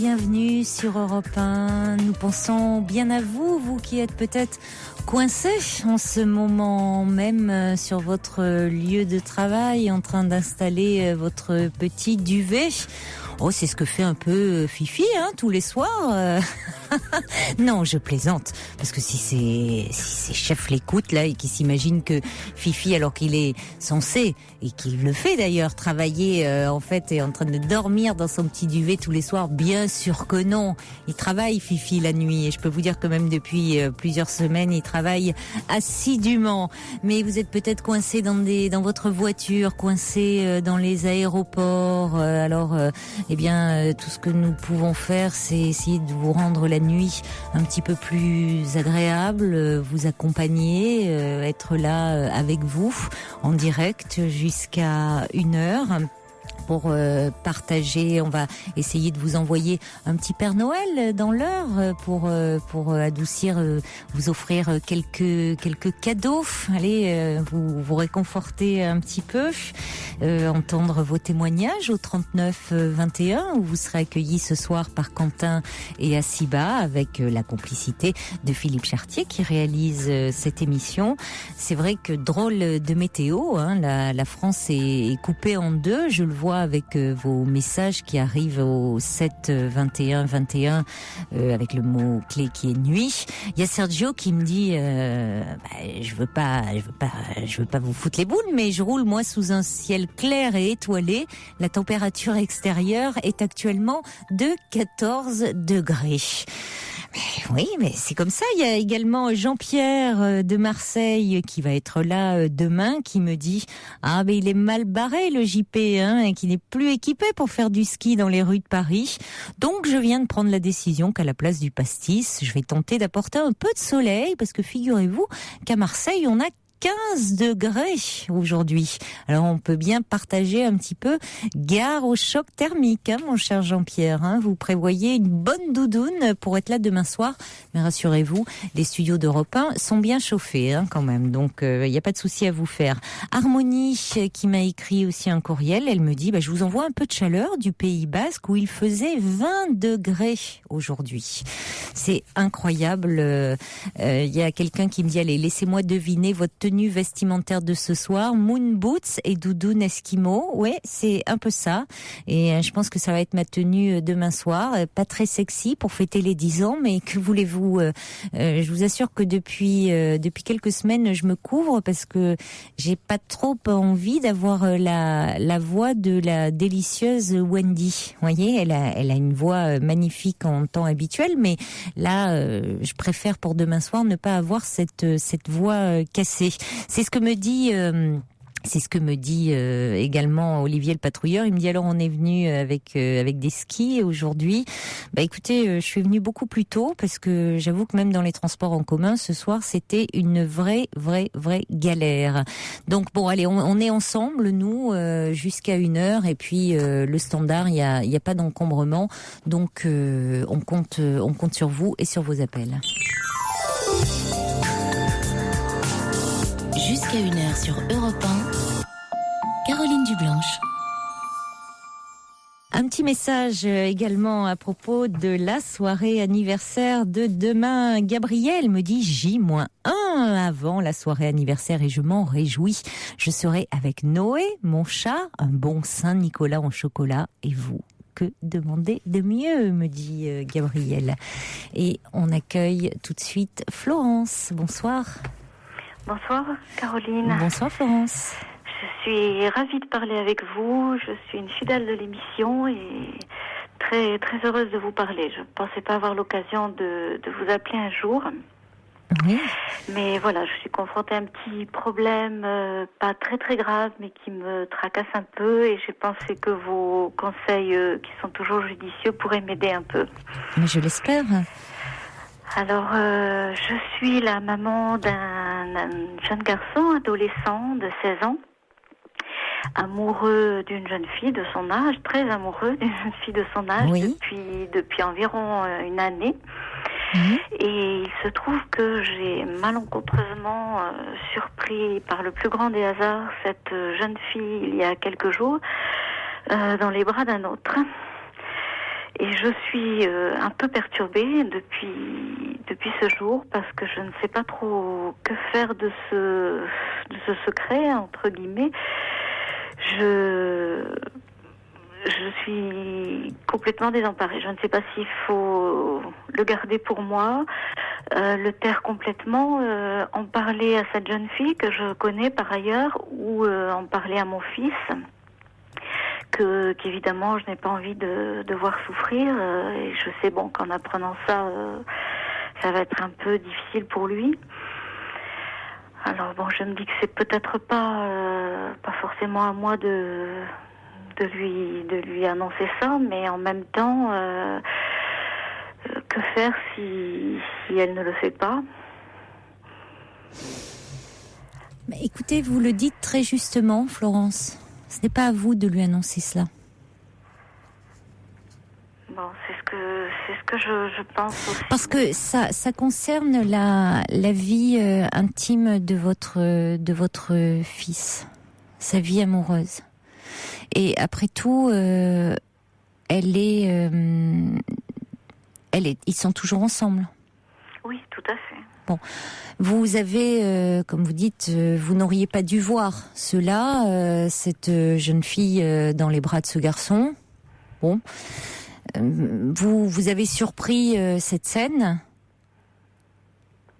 bienvenue sur Europe 1. Nous pensons bien à vous, vous qui êtes peut-être coincé en ce moment même sur votre lieu de travail, en train d'installer votre petit duvet. Oh, c'est ce que fait un peu Fifi, tous les soirs. Non, je plaisante, parce que si ces chefs l'écoutent là et qu'ils s'imaginent que Fifi, alors qu'il est censé, et qu'il le fait d'ailleurs, travailler en fait, est en train de dormir dans son petit duvet tous les soirs, bien sûr que non. Il travaille Fifi la nuit, et je peux vous dire que même depuis plusieurs semaines, il travaille assidûment. Mais vous êtes peut-être coincé dans votre voiture, coincé dans les aéroports. Tout ce que nous pouvons faire, c'est essayer de vous rendre la nuit un petit peu plus agréable, vous accompagner, être là avec vous en direct jusqu'à 1h. Pour partager, on va essayer de vous envoyer un petit Père Noël dans l'heure pour adoucir, vous offrir quelques cadeaux. Allez, vous réconforter un petit peu, entendre vos témoignages au 39 21 où vous serez accueillis ce soir par Quentin et Asiba avec la complicité de Philippe Chartier qui réalise cette émission. C'est vrai que drôle de météo, la France est coupée en deux. Je le vois avec vos messages qui arrivent au 7 21 21 avec le mot clé qui est nuit. Il y a Sergio qui me dit je veux pas vous foutre les boules, mais je roule moi sous un ciel clair et étoilé. La température extérieure est actuellement de 14 degrés. Oui, mais c'est comme ça. Il y a également Jean-Pierre de Marseille qui va être là demain, qui me dit mais il est mal barré le JP, et qu'il n'est plus équipé pour faire du ski dans les rues de Paris. Donc je viens de prendre la décision qu'à la place du pastis, je vais tenter d'apporter un peu de soleil, parce que figurez-vous qu'à Marseille on a 15 degrés aujourd'hui. Alors on peut bien partager un petit peu gare au choc thermique, mon cher Jean-Pierre. Vous prévoyez une bonne doudoune pour être là demain soir. Mais rassurez-vous, les studios d'Europe 1 sont bien chauffés quand même. Donc il n'y a pas de souci à vous faire. Harmonie qui m'a écrit aussi un courriel, elle me dit je vous envoie un peu de chaleur du Pays Basque où il faisait 20 degrés aujourd'hui. C'est incroyable. Il y a quelqu'un qui me dit allez, laissez-moi deviner votre tenue vestimentaire de ce soir, moon boots et doudoune esquimau. Ouais, c'est un peu ça. Et je pense que ça va être ma tenue demain soir. Pas très sexy pour fêter les 10 ans, mais que voulez-vous, je vous assure que depuis quelques semaines, je me couvre parce que j'ai pas trop envie d'avoir la voix de la délicieuse Wendy. Vous voyez, elle a une voix magnifique en temps habituel, mais là, je préfère pour demain soir ne pas avoir cette voix cassée. C'est ce que me dit également Olivier le patrouilleur. Il me dit alors on est venu avec des skis aujourd'hui. Écoutez, je suis venue beaucoup plus tôt parce que j'avoue que même dans les transports en commun ce soir c'était une vraie galère. Donc bon allez, on est ensemble nous jusqu'à 1h et puis le standard il y a pas d'encombrement. Donc on compte sur vous et sur vos appels. Jusqu'à 1h sur Europe 1, Caroline Dublanche. Un petit message également à propos de la soirée anniversaire de demain. Gabriel me dit J-1 avant la soirée anniversaire et je m'en réjouis. Je serai avec Noé, mon chat, un bon Saint-Nicolas en chocolat et vous. Que demander de mieux, me dit Gabriel. Et on accueille tout de suite Florence. Bonsoir. Bonsoir Caroline. Bonsoir Florence. Je suis ravie de parler avec vous. Je suis une fidèle de l'émission et très très heureuse de vous parler. Je ne pensais pas avoir l'occasion de vous appeler un jour. Oui. Mais voilà, je suis confrontée à un petit problème, pas très très grave, mais qui me tracasse un peu et j'ai pensé que vos conseils, qui sont toujours judicieux, pourraient m'aider un peu. Mais je l'espère. Alors, je suis la maman d'un jeune garçon, adolescent de 16 ans, amoureux d'une jeune fille de son âge, très amoureux d'une jeune fille de son âge depuis environ une année. Et il se trouve que j'ai malencontreusement surpris par le plus grand des hasards cette jeune fille il y a quelques jours dans les bras d'un autre. Et je suis un peu perturbée depuis ce jour parce que je ne sais pas trop que faire de ce secret, entre guillemets. Je suis complètement désemparée. Je ne sais pas s'il faut le garder pour moi, le taire complètement, en parler à cette jeune fille que je connais par ailleurs, ou en parler à mon fils, qu'évidemment je n'ai pas envie de voir souffrir. Et je sais qu'en apprenant ça, ça va être un peu difficile pour lui. Alors je me dis que c'est peut-être pas forcément à moi de lui annoncer ça, mais en même temps, que faire si elle ne le fait pas? Mais écoutez, vous le dites très justement, Florence. Ce n'est pas à vous de lui annoncer cela. C'est ce que je pense aussi. Parce que ça concerne la vie intime de votre fils, sa vie amoureuse. Et après tout, ils sont toujours ensemble. Oui, tout à fait. Bon, vous avez, comme vous dites, vous n'auriez pas dû voir cela, cette jeune fille dans les bras de ce garçon. Bon, vous avez surpris cette scène.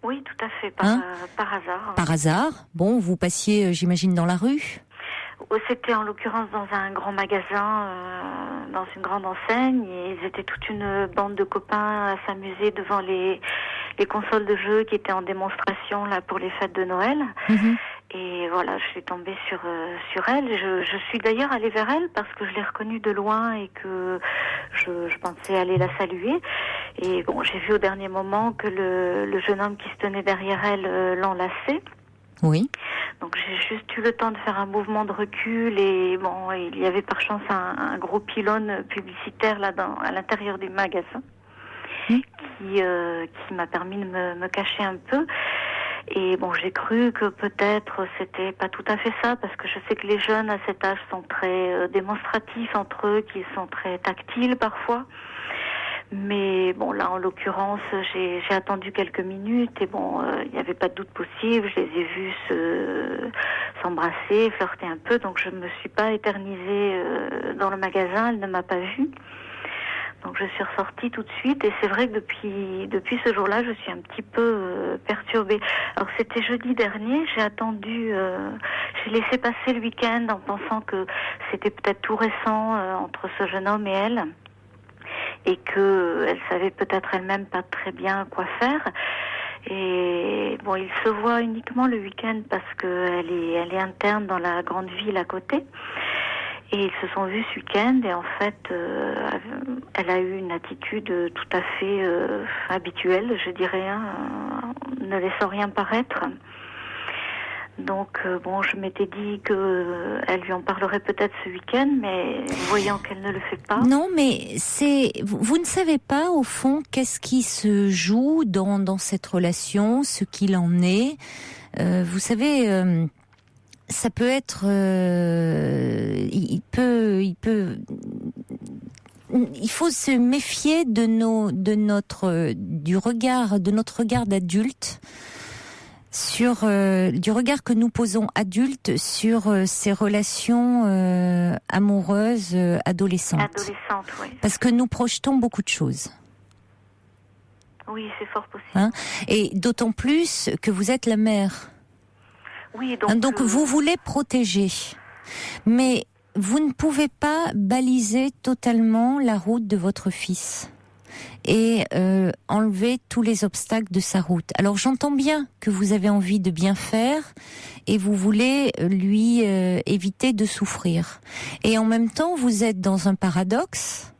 Oui, tout à fait, par hasard. Par hasard. Bon, vous passiez, j'imagine, dans la rue. C'était en l'occurrence dans un grand magasin, dans une grande enseigne, et ils étaient toute une bande de copains à s'amuser devant les consoles de jeux qui étaient en démonstration là pour les fêtes de Noël. Mm-hmm. Et voilà, je suis tombée sur elle. Je suis d'ailleurs allée vers elle parce que je l'ai reconnue de loin et que je pensais aller la saluer. Et j'ai vu au dernier moment que le jeune homme qui se tenait derrière elle l'enlaçait. Oui. Donc j'ai juste eu le temps de faire un mouvement de recul et il y avait par chance un gros pylône publicitaire là à l'intérieur du magasin qui m'a permis de me cacher un peu. Et j'ai cru que peut-être c'était pas tout à fait ça, parce que je sais que les jeunes à cet âge sont très démonstratifs entre eux, qu'ils sont très tactiles parfois. Mais là, en l'occurrence, j'ai attendu quelques minutes et il n'y avait pas de doute possible. Je les ai vus s'embrasser, flirter un peu, donc je me suis pas éternisée dans le magasin. Elle ne m'a pas vue. Donc je suis ressortie tout de suite et c'est vrai que depuis ce jour-là, je suis un petit peu perturbée. Alors c'était jeudi dernier, j'ai attendu, j'ai laissé passer le week-end en pensant que c'était peut-être tout récent entre ce jeune homme et elle. Et qu'elle savait peut-être elle-même pas très bien quoi faire. Et ils se voient uniquement le week-end parce qu'elle est interne dans la grande ville à côté. Et ils se sont vus ce week-end et en fait, elle a eu une attitude tout à fait habituelle, je dirais, ne laissant rien paraître. Donc je m'étais dit que elle lui en parlerait peut-être ce week-end, mais voyant qu'elle ne le fait pas. Non, mais vous ne savez pas au fond qu'est-ce qui se joue dans cette relation, ce qu'il en est. Vous savez, ça peut être, il faut se méfier de notre regard d'adulte. Du regard que nous posons adultes sur ces relations amoureuses adolescentes. Adolescentes, oui. Parce que nous projetons beaucoup de choses. Oui, c'est fort possible. Et d'autant plus que vous êtes la mère. Oui, donc vous voulez protéger. Mais vous ne pouvez pas baliser totalement la route de votre fils et enlever tous les obstacles de sa route. Alors j'entends bien que vous avez envie de bien faire et vous voulez lui éviter de souffrir. Et en même temps, vous êtes dans un paradoxe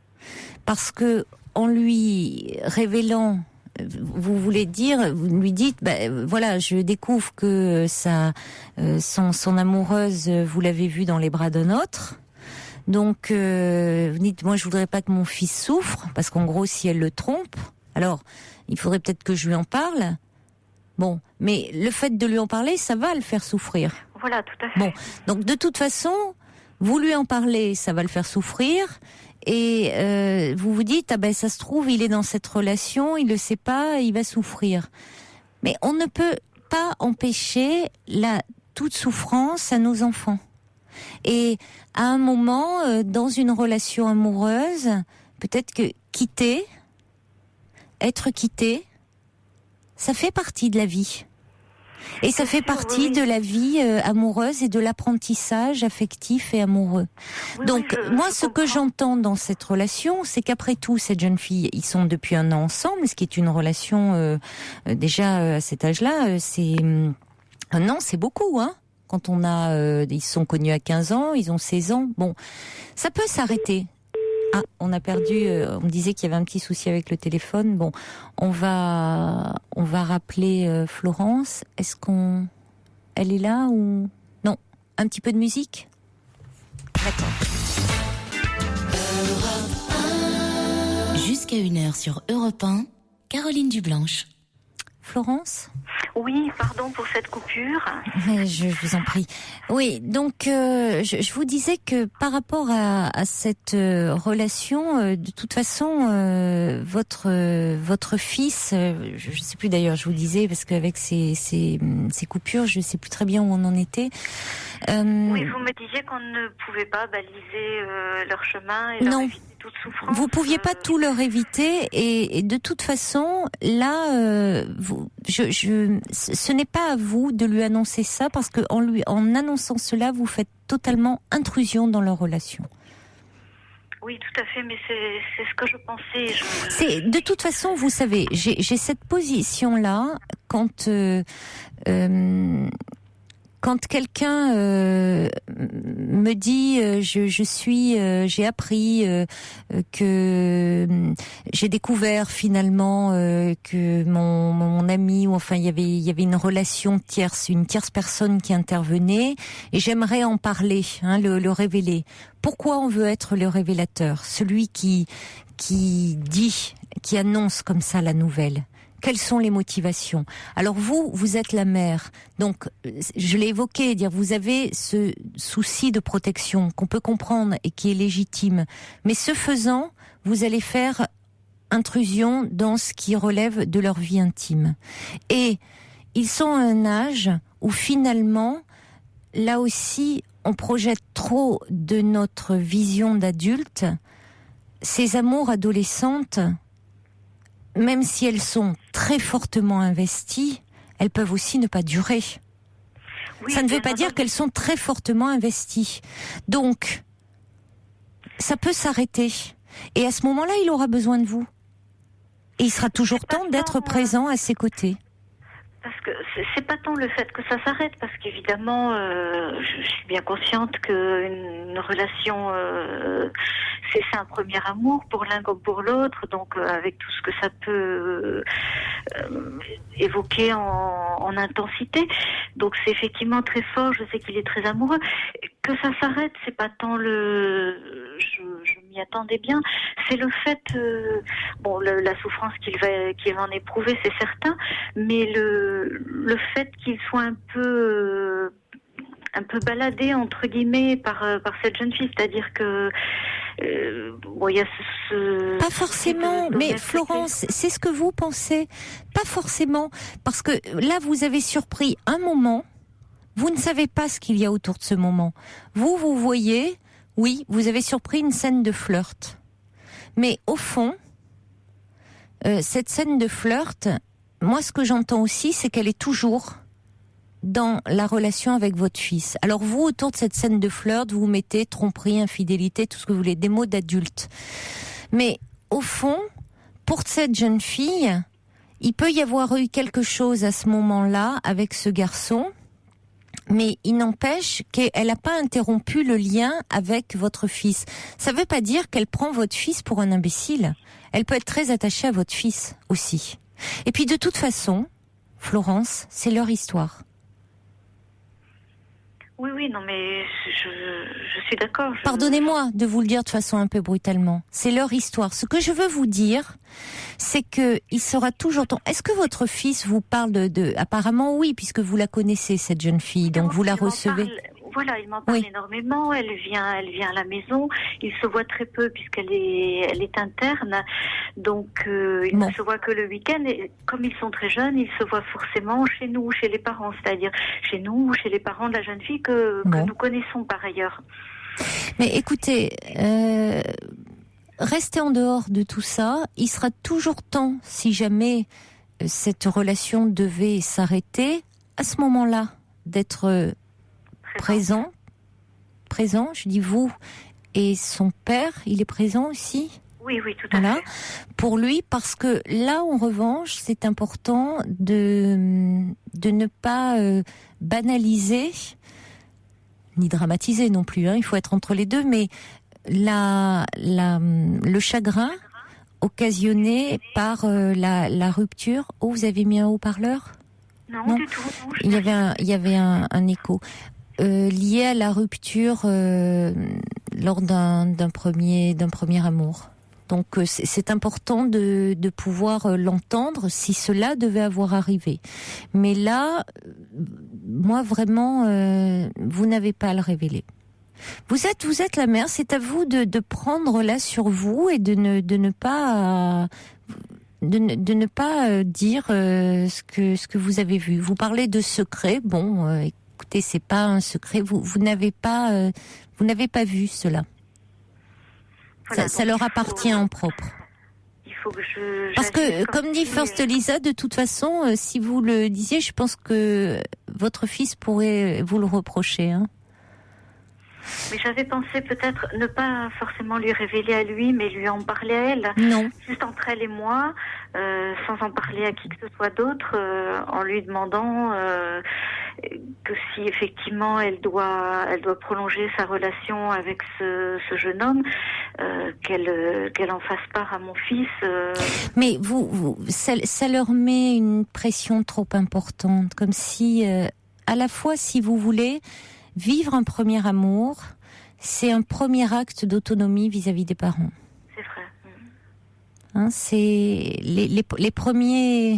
parce que en lui révélant, vous lui dites, voilà, je découvre que son amoureuse, vous l'avez vue dans les bras d'un autre. Donc, vous dites, moi, je voudrais pas que mon fils souffre, parce qu'en gros, si elle le trompe, alors, il faudrait peut-être que je lui en parle. Bon, mais le fait de lui en parler, ça va le faire souffrir. Voilà, tout à fait. Bon, donc de toute façon, Vous lui en parlez, ça va le faire souffrir. Et vous vous dites, ça se trouve, il est dans cette relation, il le sait pas, il va souffrir. Mais on ne peut pas empêcher toute souffrance à nos enfants. Et à un moment, dans une relation amoureuse, peut-être que être quitté, ça fait partie de la vie. Et ça fait partie de la vie amoureuse et de l'apprentissage affectif et amoureux. Donc, moi, ce que j'entends dans cette relation, c'est qu'après tout, cette jeune fille, ils sont depuis 1 an ensemble, ce qui est une relation, déjà, à cet âge-là, c'est... 1 an, c'est beaucoup, hein. Quand ils se sont connus à 15 ans, ils ont 16 ans. Bon, ça peut s'arrêter. Ah, on a perdu. On me disait qu'il y avait un petit souci avec le téléphone. Bon, on va rappeler Florence. Elle est là ou non? Un petit peu de musique. D'accord. Jusqu'à 1h sur Europe 1, Caroline Dublanche. Florence? Oui, pardon pour cette coupure. Mais je vous en prie. Oui, donc je vous disais que par rapport à cette relation, de toute façon, votre fils, je ne sais plus d'ailleurs, je vous disais, parce qu'avec ces coupures, je ne sais plus très bien où on en était. Oui, vous me disiez qu'on ne pouvait pas baliser leur chemin et leur éviter toute souffrance. Vous pouviez pas tout leur éviter et de toute façon, là, ce n'est pas à vous de lui annoncer ça parce que en annonçant cela, vous faites totalement intrusion dans leur relation. Oui, tout à fait, mais c'est ce que je pensais. De toute façon, vous savez, j'ai cette position-là quand quelqu'un me dit j'ai appris que j'ai découvert finalement que mon ami ou enfin il y avait une relation tierce, une tierce personne qui intervenait et j'aimerais en parler, le révéler. Pourquoi on veut être le révélateur, celui qui dit, qui annonce comme ça la nouvelle? Quelles sont les motivations? Alors vous êtes la mère, donc je l'ai évoqué, vous avez ce souci de protection qu'on peut comprendre et qui est légitime. Mais ce faisant, vous allez faire intrusion dans ce qui relève de leur vie intime. Et ils sont à un âge où finalement, là aussi, on projette trop de notre vision d'adulte. Ces amours adolescentes, même si elles sont très fortement investies, elles peuvent aussi ne pas durer. Oui, ça ne veut pas dire qu'elles sont très fortement investies. Donc, ça peut s'arrêter. Et à ce moment-là, il aura besoin de vous. Et il sera toujours temps d'être présent à ses côtés. Parce que c'est pas tant le fait que ça s'arrête, parce qu'évidemment, je suis bien consciente qu'une relation, c'est un premier amour pour l'un comme pour l'autre, donc avec tout ce que ça peut évoquer en intensité. Donc c'est effectivement très fort. Je sais qu'il est très amoureux. Que ça s'arrête, c'est pas tant je m'y attendais bien. C'est le fait, la souffrance qu'il va en éprouver, c'est certain, mais le fait qu'il soit un peu baladé entre guillemets par cette jeune fille, c'est-à-dire que il y a pas forcément, mais Florence, c'est ce que vous pensez, pas forcément, parce que là vous avez surpris un moment, vous ne savez pas ce qu'il y a autour de ce moment. Vous voyez, oui, vous avez surpris une scène de flirt, mais au fond, cette scène de flirt, moi ce que j'entends aussi, c'est qu'elle est toujours dans la relation avec votre fils. Alors vous, autour de cette scène de flirt, vous mettez tromperie, infidélité, tout ce que vous voulez, des mots d'adulte. Mais au fond, pour cette jeune fille, il peut y avoir eu quelque chose à ce moment-là avec ce garçon, mais il n'empêche qu'elle n'a pas interrompu le lien avec votre fils. Ça ne veut pas dire qu'elle prend votre fils pour un imbécile. Elle peut être très attachée à votre fils aussi. Et puis de toute façon, Florence, c'est leur histoire. Oui, non, mais je suis d'accord. Pardonnez-moi de vous le dire de façon un peu brutalement. C'est leur histoire. Ce que je veux vous dire, c'est que il sera toujours temps. Est-ce que votre fils vous parle de... Apparemment oui, puisque vous la connaissez, cette jeune fille, donc vous la recevez. voilà, il m'en parle énormément. Elle vient à la maison. Il se voit très peu puisqu'elle est interne. Donc, il ne se voit que le week-end. Et comme ils sont très jeunes, ils se voient forcément chez nous, chez les parents, c'est-à-dire chez nous, chez les parents de la jeune fille que nous connaissons par ailleurs. Mais écoutez, restez en dehors de tout ça. Il sera toujours temps, si jamais cette relation devait s'arrêter, à ce moment-là, d'être présent, je dis vous, et son père, il est présent aussi ? Oui, tout à fait. Pour lui, parce que là, en revanche, c'est important de ne pas banaliser, ni dramatiser non plus, il faut être entre les deux, mais le chagrin occasionné par la rupture. Oh, vous avez mis un haut-parleur ? Non, du tout. Non, il y avait un écho lié à la rupture lors d'un premier amour. Donc c'est important de pouvoir l'entendre si cela devait avoir arrivé. Mais là, moi vraiment, vous n'avez pas à le révéler. Vous êtes la mère, c'est à vous de prendre là sur vous et de ne pas dire ce que vous avez vu. Vous parlez de secret. Bon, écoutez, c'est pas un secret. Vous n'avez pas vu cela. Ça leur appartient en propre. Il faut que parce que, comme dit First Lisa, de toute façon, si vous le disiez, je pense que votre fils pourrait vous le reprocher. Mais j'avais pensé peut-être ne pas forcément lui révéler à lui, mais lui en parler à elle. Non. Juste entre elle et moi, sans en parler à qui que ce soit d'autre, en lui demandant que si effectivement elle doit prolonger sa relation avec ce jeune homme, qu'elle en fasse part à mon fils. Mais ça leur met une pression trop importante, comme si, à la fois, si vous voulez, vivre un premier amour, c'est un premier acte d'autonomie vis-à-vis des parents. C'est vrai. C'est les premiers,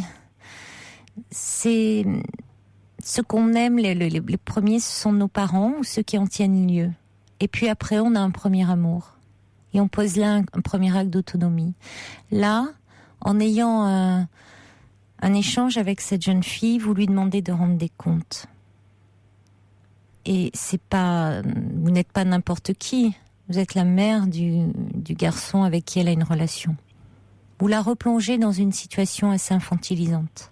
c'est ce qu'on aime, les premiers, ce sont nos parents ou ceux qui en tiennent lieu. Et puis après, on a un premier amour. Et on pose là un premier acte d'autonomie. Là, en ayant un échange avec cette jeune fille, vous lui demandez de rendre des comptes. Et vous n'êtes pas n'importe qui. Vous êtes la mère du garçon avec qui elle a une relation. Vous la replongez dans une situation assez infantilisante.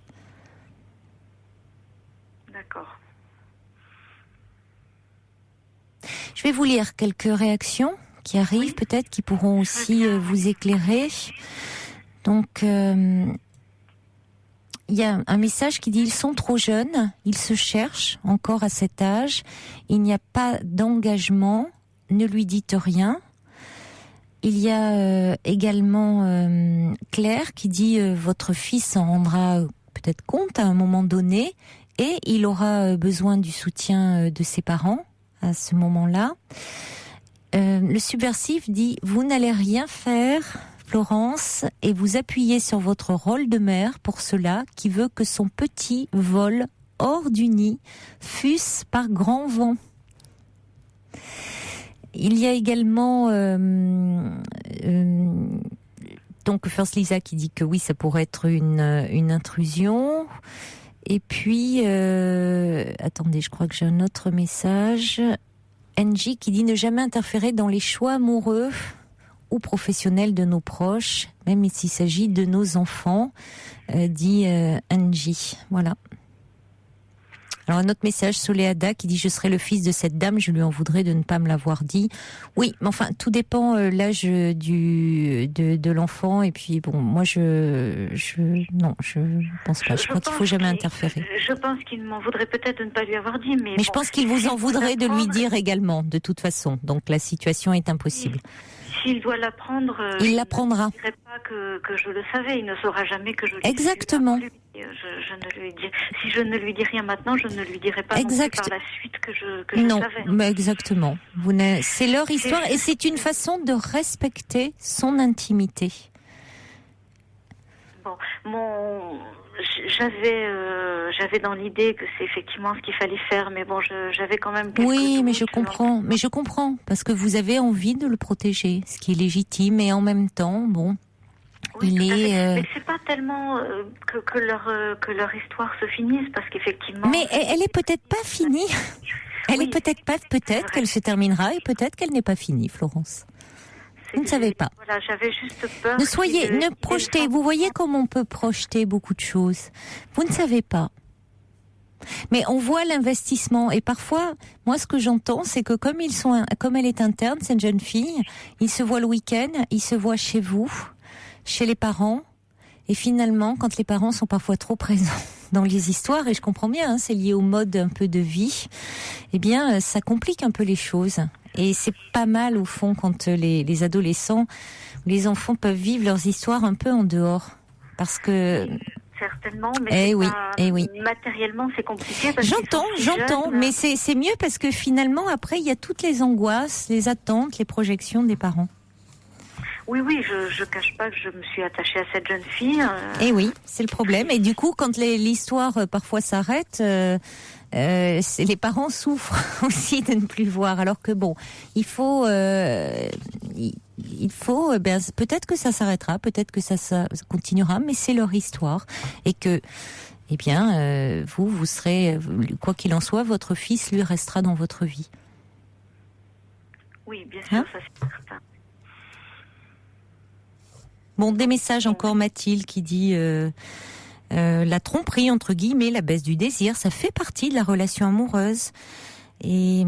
D'accord. Je vais vous lire quelques réactions qui arrivent, peut-être, qui pourront aussi vous éclairer. Donc, il y a un message qui dit « Ils sont trop jeunes, ils se cherchent encore à cet âge, il n'y a pas d'engagement, ne lui dites rien ». Il y a également Claire qui dit « Votre fils s'en rendra peut-être compte à un moment donné et il aura besoin du soutien de ses parents à ce moment-là ». Le subversif dit « Vous n'allez rien faire ». Florence, et vous appuyez sur votre rôle de mère pour cela qui veut que son petit vole hors du nid, fût-ce par grand vent. Il y a également donc First Lisa qui dit que oui, ça pourrait être une intrusion. Et puis attendez, je crois que j'ai un autre message. Angie qui dit ne jamais interférer dans les choix amoureux ou professionnels de nos proches, même s'il s'agit de nos enfants, dit Angie. Voilà. Alors un autre message, Soleada qui dit « Je serai le fils de cette dame, je lui en voudrais de ne pas me l'avoir dit ». Oui, mais enfin, tout dépend l'âge de l'enfant. Et puis bon, moi je pense pas. Je crois qu'il faut jamais interférer. Je pense qu'il m'en voudrait peut-être de ne pas lui avoir dit, mais je pense qu'il vous en voudrait de lui dire également, de toute façon. Donc la situation est impossible. S'il doit l'apprendre, il l'apprendra. Il ne dirait pas que je le savais. Il ne saura jamais que je le sais. Exactement. Si je ne lui dis rien maintenant, je ne lui dirai pas non plus par la suite que je savais. Non, exactement. C'est leur histoire et c'est une façon de respecter son intimité. Bon, J'avais dans l'idée que c'est effectivement ce qu'il fallait faire, mais bon, j'avais quand même quelques Oui, doutes, mais je comprends, parce que vous avez envie de le protéger, ce qui est légitime, et en même temps, bon, oui, mais c'est pas tellement que leur histoire se finisse, parce qu'effectivement... Mais elle est peut-être pas finie. Elle est peut-être qu'elle se terminera, et peut-être qu'elle n'est pas finie, Florence. Vous ne savez pas. Voilà, j'avais juste peur. Ne projetez. Vous voyez comment on peut projeter beaucoup de choses. Vous ne savez pas. Mais on voit l'investissement. Et parfois, moi, ce que j'entends, c'est que comme elle est interne, cette jeune fille, ils se voient le week-end, ils se voient chez vous, chez les parents. Et finalement, quand les parents sont parfois trop présents dans les histoires, et je comprends bien, c'est lié au mode un peu de vie, eh bien, ça complique un peu les choses. Et c'est pas mal, au fond, quand les adolescents, les enfants peuvent vivre leurs histoires un peu en dehors. Parce que... Certainement, mais oui. Matériellement, c'est compliqué. J'entends, mais c'est mieux parce que finalement, après, il y a toutes les angoisses, les attentes, les projections des parents. Oui, je cache pas que je me suis attachée à cette jeune fille. Et oui, c'est le problème. Et du coup, quand l'histoire parfois s'arrête, les parents souffrent aussi de ne plus voir. Alors que bon, il faut peut-être que ça s'arrêtera, peut-être que ça continuera, mais c'est leur histoire et que, eh bien, vous serez, quoi qu'il en soit, votre fils lui restera dans votre vie. Oui, bien sûr, ça c'est certain. Bon, des messages encore, Mathilde qui dit la tromperie, entre guillemets, la baisse du désir, ça fait partie de la relation amoureuse. Et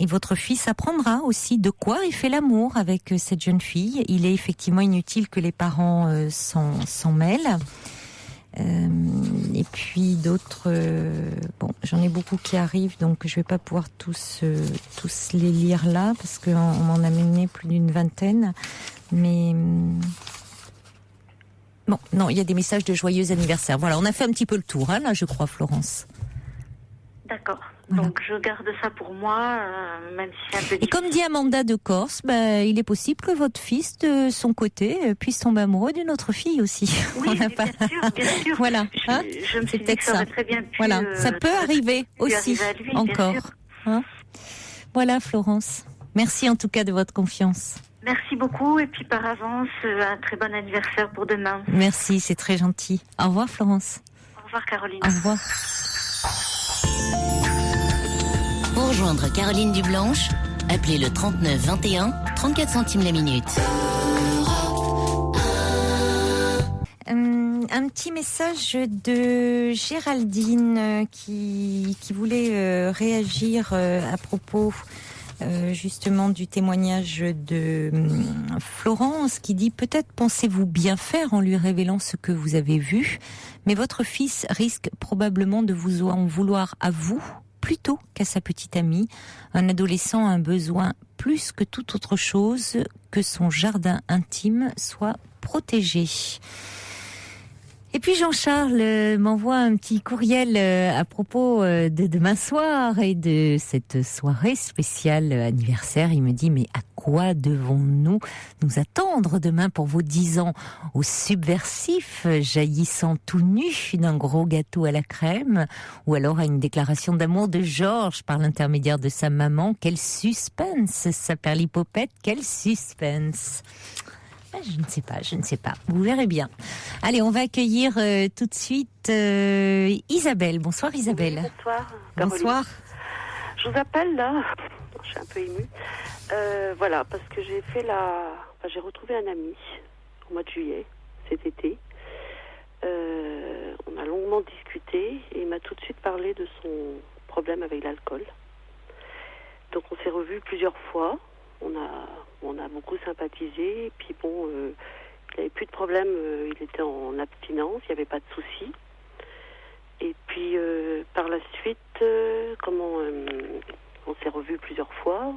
votre fils apprendra aussi de quoi il fait l'amour avec cette jeune fille. Il est effectivement inutile que les parents s'en mêlent. Et puis d'autres... bon, j'en ai beaucoup qui arrivent, donc je vais pas pouvoir tous les lire là, parce qu'on m'en a mené plus d'une vingtaine. Mais... bon, non, il y a des messages de joyeux anniversaire. Voilà, on a fait un petit peu le tour, là, je crois, Florence. D'accord. Voilà. Donc je garde ça pour moi, même si c'est un peu difficile. Et comme dit Amanda de Corse, il est possible que votre fils, de son côté, puisse tomber amoureux d'une autre fille aussi. Oui, bien sûr. Voilà. Je me suis dit que ça aurait très bien pu... Voilà, ça peut arriver aussi, arriver à lui, encore. Voilà, Florence. Merci en tout cas de votre confiance. Merci beaucoup, et puis par avance, un très bon anniversaire pour demain. Merci, c'est très gentil. Au revoir, Florence. Au revoir, Caroline. Au revoir. Pour rejoindre Caroline Dublanche, appelez le 39 21, 34 centimes la minute. Un petit message de Géraldine qui voulait réagir à propos justement du témoignage de Florence, qui dit: peut-être pensez-vous bien faire en lui révélant ce que vous avez vu, mais votre fils risque probablement de vous en vouloir à vous plutôt qu'à sa petite amie. Un adolescent a un besoin plus que toute autre chose que son jardin intime soit protégé. Et puis Jean-Charles m'envoie un petit courriel à propos de demain soir et de cette soirée spéciale anniversaire. Il me dit: mais à quoi devons-nous nous attendre demain pour vos 10 ans? Au subversif jaillissant tout nu d'un gros gâteau à la crème, ou alors à une déclaration d'amour de Georges par l'intermédiaire de sa maman? Quel suspense, sa perlipopette, quel suspense! Je ne sais pas. Vous verrez bien. Allez, on va accueillir tout de suite Isabelle. Bonsoir Isabelle. Oui, bonsoir. Caroline. Bonsoir. Je vous appelle là. Je suis un peu émue. Voilà, parce que j'ai retrouvé un ami au mois de juillet, cet été. On a longuement discuté et il m'a tout de suite parlé de son problème avec l'alcool. Donc on s'est revus plusieurs fois. On a beaucoup sympathisé, et puis bon, il n'avait plus de problème, il était en abstinence, il n'y avait pas de soucis. Et puis par la suite, on s'est revus plusieurs fois,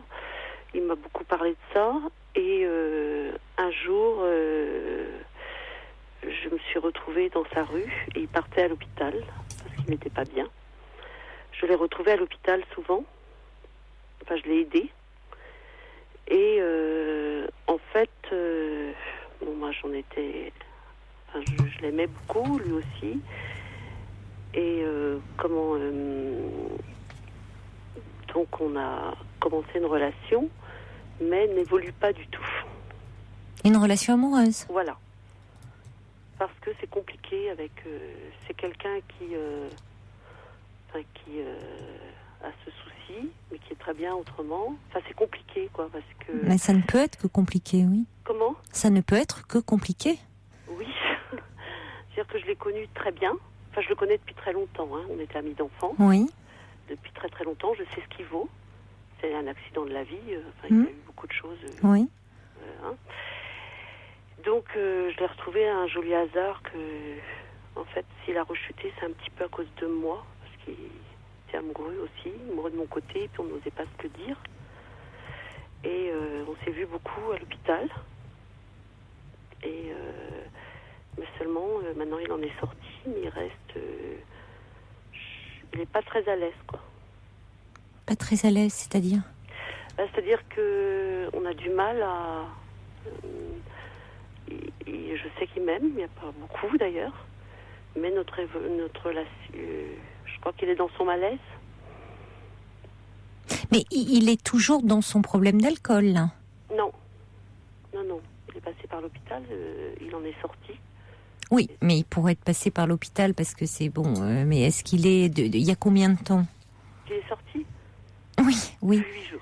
il m'a beaucoup parlé de ça, et un jour, je me suis retrouvée dans sa rue, et il partait à l'hôpital, parce qu'il n'était pas bien. Je l'ai retrouvé à l'hôpital souvent, enfin je l'ai aidé. Et en fait, moi j'en étais enfin, je l'aimais beaucoup, lui aussi. Et donc on a commencé une relation, mais elle n'évolue pas du tout. Une relation amoureuse? Voilà. Parce que c'est compliqué avec... c'est quelqu'un qui a ce souci, mais qui est très bien autrement. Enfin, c'est compliqué, quoi, parce que... Mais ça ne peut être que compliqué, oui. Comment ? Ça ne peut être que compliqué. Oui. C'est-à-dire que je l'ai connu très bien. Enfin, je le connais depuis très longtemps. Hein. On était amis d'enfants. Oui. Depuis très très longtemps. Je sais ce qu'il vaut. C'est un accident de la vie. Il y a eu beaucoup de choses. Oui. Hein. Donc, je l'ai retrouvé à un joli hasard que, en fait, s'il a rechuté, c'est un petit peu à cause de moi. Parce qu'il était amoureux aussi. Amoureux de mon côté. Et puis, on n'osait pas se le dire. Et on s'est vu beaucoup à l'hôpital. Et... mais seulement, maintenant, il en est sorti, mais il reste... il n'est pas très à l'aise, quoi. Pas très à l'aise, c'est-à-dire? C'est-à-dire qu'on a du mal à... je sais qu'il m'aime, il n'y a pas beaucoup, d'ailleurs. Mais notre relation... je crois qu'il est dans son malaise. Mais il est toujours dans son problème d'alcool, là? Non. Non. Il est passé par l'hôpital, il en est sorti. Oui, mais il pourrait être passé par l'hôpital parce que c'est bon. Mais est-ce qu'il est... Il y a combien de temps? Il est sorti? Oui. 8 jours.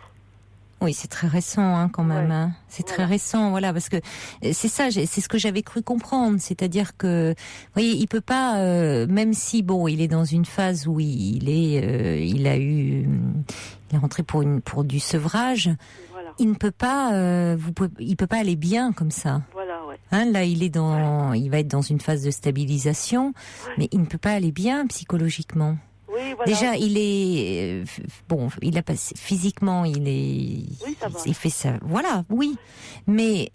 Oui, c'est très récent hein, quand même. Ouais. Hein. C'est très récent, voilà, parce que c'est ça, c'est ce que j'avais cru comprendre. C'est-à-dire que, vous voyez, il peut pas, même si bon, il est dans une phase où il est rentré pour du sevrage. Voilà. Il ne peut pas, il peut pas aller bien comme ça. Voilà, ouais. Hein, là, il va être dans une phase de stabilisation, mais il ne peut pas aller bien psychologiquement. Oui, voilà. Déjà, il est il a passé physiquement, oui, ça va. il fait ça, voilà, oui. Mais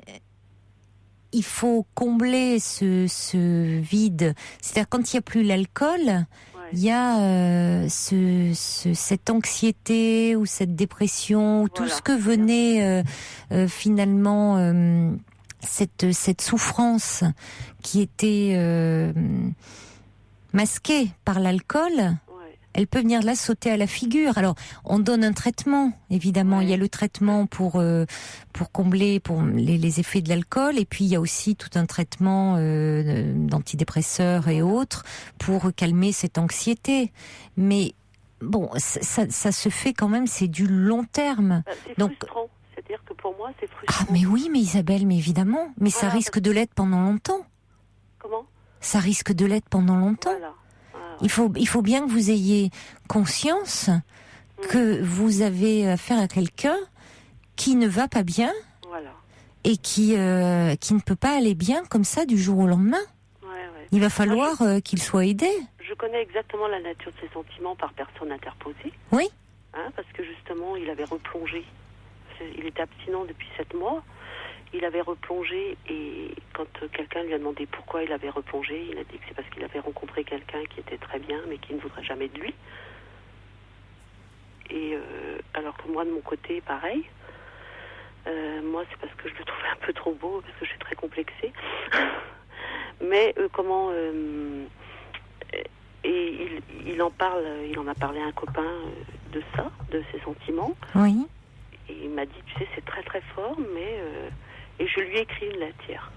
il faut combler ce vide. C'est-à-dire quand il n'y a plus l'alcool, il y a cette anxiété ou cette dépression ou tout ce que venait finalement cette souffrance qui était masquée par l'alcool. Elle peut venir là sauter à la figure. Alors, on donne un traitement, évidemment. Il y a le traitement pour combler pour les effets de l'alcool, et puis il y a aussi tout un traitement d'antidépresseurs et autres pour calmer cette anxiété. Mais bon, ça se fait quand même. C'est du long terme. C'est frustrant. C'est-à-dire que pour moi, c'est frustrant. Ah, mais oui, mais Isabelle, mais évidemment. Mais ça risque de l'être pendant longtemps. Comment ? Ça risque de l'être pendant longtemps. Voilà. Il faut bien que vous ayez conscience que vous avez affaire à quelqu'un qui ne va pas bien et qui ne peut pas aller bien comme ça du jour au lendemain. Il va falloir qu'il soit aidé. Je connais exactement la nature de ses sentiments par personne interposée. Oui. Hein, parce que justement, il avait replongé. Il était abstinent depuis 7 mois. Il avait replongé, et quand quelqu'un lui a demandé pourquoi il avait replongé, il a dit que c'est parce qu'il avait rencontré quelqu'un qui était très bien, mais qui ne voudrait jamais de lui. Et alors que moi, de mon côté, pareil. Moi, c'est parce que je le trouvais un peu trop beau, parce que je suis très complexée. Mais et il en parle, il en a parlé à un copain de ça, de ses sentiments. Oui. Et il m'a dit, tu sais, c'est très très fort, mais... Et je lui ai écrit une lettre hier.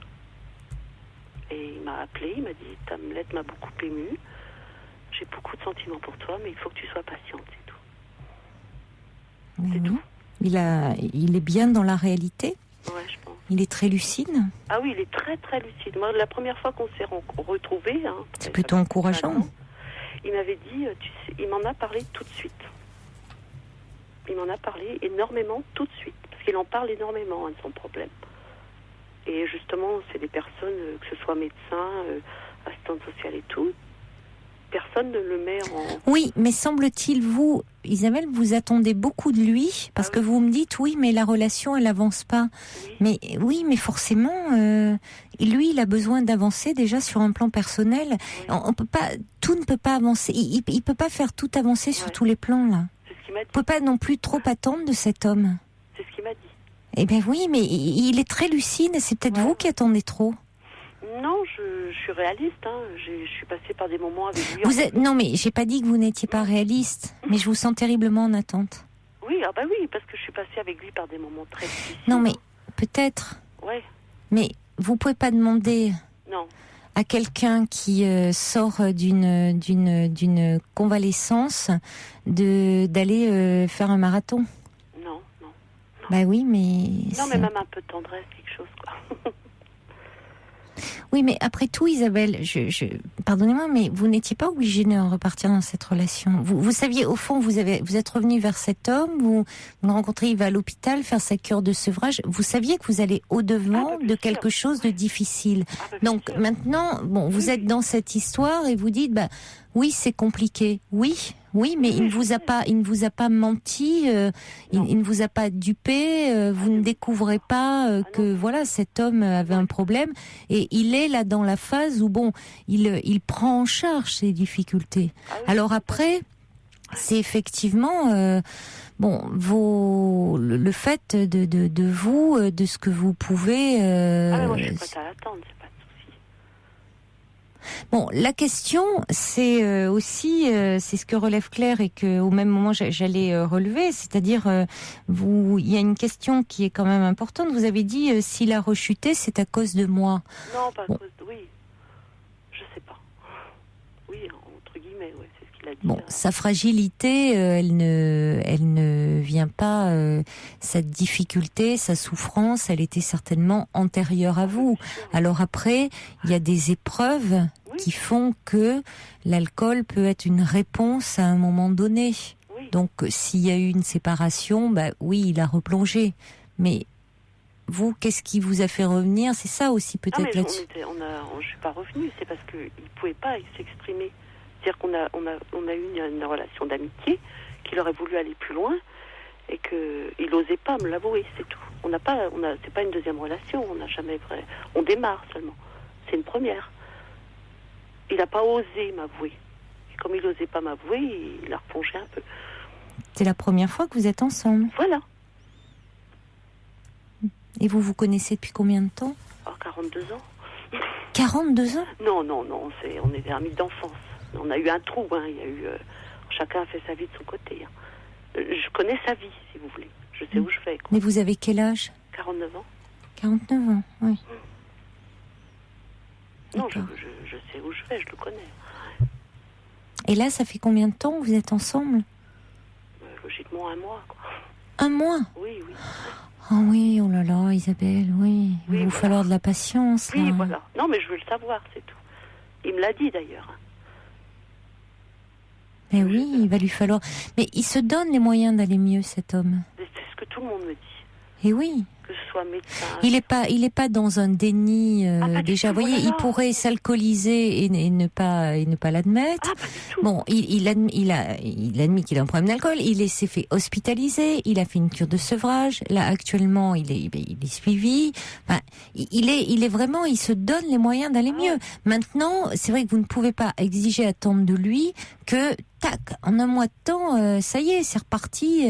Et il m'a appelé, il m'a dit, ta lettre m'a beaucoup émue. J'ai beaucoup de sentiments pour toi, mais il faut que tu sois patiente, c'est tout. C'est tout. Il est bien dans la réalité. Ouais, je pense. Il est très lucide. Ah oui, il est très très lucide. Moi, la première fois qu'on s'est retrouvés... Hein, c'est plutôt encourageant. Il m'avait dit, tu sais, il m'en a parlé tout de suite. Il m'en a parlé énormément tout de suite. Parce qu'il en parle énormément de son problème. Et justement, c'est des personnes, que ce soit médecin, assistante sociale et tout, personne ne le met en... Oui, mais semble-t-il, vous, Isabelle, vous attendez beaucoup de lui, parce que vous me dites, oui, mais la relation, elle n'avance pas. Oui. Mais oui, mais forcément, lui, il a besoin d'avancer déjà sur un plan personnel. Oui. On peut pas, tout ne peut pas avancer. Il peut pas faire tout avancer sur tous les plans, là. C'est ce qu'il m'a dit. On peut pas non plus trop attendre de cet homme. C'est ce qu'il m'a dit. Eh bien oui, mais il est très lucide, c'est peut-être vous qui attendez trop. Non, je suis réaliste. Hein. Je suis passée par des moments avec lui. Non, mais j'ai pas dit que vous n'étiez pas réaliste, mais je vous sens terriblement en attente. Oui, oui, parce que je suis passée avec lui par des moments très difficiles. Non, mais peut-être. Ouais. Mais vous pouvez pas demander. Non. À quelqu'un qui sort d'une convalescence d'aller faire un marathon. Non. Bah oui, mais... Non, mais même un peu de tendresse, quelque chose, quoi. Oui, mais après tout, Isabelle, pardonnez-moi, mais vous n'étiez pas obligée de repartir dans cette relation. Vous saviez, au fond, vous êtes revenu vers cet homme, vous le rencontrez, il va à l'hôpital faire sa cure de sevrage. Vous saviez que vous allez au-devant de quelque chose de difficile. Donc maintenant, vous êtes dans cette histoire et vous dites, oui, c'est compliqué. Oui, mais il ne vous a pas menti, il ne vous a pas dupé, vous ne découvrez pas que voilà, cet homme avait un problème et il est là dans la phase où il prend en charge ses difficultés. Alors après, c'est effectivement le fait de vous, de ce que vous pouvez. Moi, je suis prête à l'attendre. Bon, la question, c'est aussi, c'est ce que relève Claire et que au même moment j'allais relever, c'est-à-dire il y a une question qui est quand même importante. Vous avez dit s'il a rechuté, c'est à cause de moi. Non, pas à cause de... Oui, je sais pas. Oui, entre guillemets, ouais, c'est ce qu'il a dit. Sa fragilité, elle ne vient pas. Cette difficulté, sa souffrance, elle était certainement antérieure à vous. Alors après, il y a des épreuves qui font que l'alcool peut être une réponse à un moment donné. Oui. Donc, s'il y a eu une séparation, oui, il a replongé. Mais vous, qu'est-ce qui vous a fait revenir? C'est ça aussi peut-être là-dessus. Je suis pas revenue, c'est parce qu'il pouvait pas s'exprimer. C'est-à-dire qu'on a eu une relation d'amitié, qu'il aurait voulu aller plus loin et qu'il n'osait pas me l'avouer, c'est tout. C'est pas une deuxième relation, on n'a jamais on démarre seulement. C'est une première. Il n'a pas osé m'avouer. Et comme il n'osait pas m'avouer, il a replongé un peu. C'est la première fois que vous êtes ensemble. Voilà. Et vous vous connaissez depuis combien de temps? 42 ans. 42 ans? Non, on est des amis d'enfance. On a eu un trou, il y a eu... chacun a fait sa vie de son côté. Je connais sa vie, si vous voulez. Je sais où je vais. Mais vous avez quel âge? 49 ans. 49 ans, oui. Non, je sais où je vais, je le connais. Et là, ça fait combien de temps que vous êtes ensemble? Logiquement 1 mois, quoi. 1 mois? Oui. Oh oui, oh là là, Isabelle, oui. Il va vous falloir de la patience. Oui, là. Voilà. Non, mais je veux le savoir, c'est tout. Il me l'a dit, d'ailleurs. Mais oui, il va lui falloir... Mais il se donne les moyens d'aller mieux, cet homme. C'est ce que tout le monde me dit. Et oui. Que ce soit médecin... Il est pas dans un déni déjà. Vous voyez, il pourrait s'alcooliser et ne pas l'admettre. Pas du tout. Il admet qu'il a un problème d'alcool. Il s'est fait hospitaliser. Il a fait une cure de sevrage. Là, actuellement, il est suivi. Enfin, il est vraiment. Il se donne les moyens d'aller mieux. Maintenant, c'est vrai que vous ne pouvez pas exiger, attendre de lui que tac, en 1 mois de temps, ça y est, c'est reparti.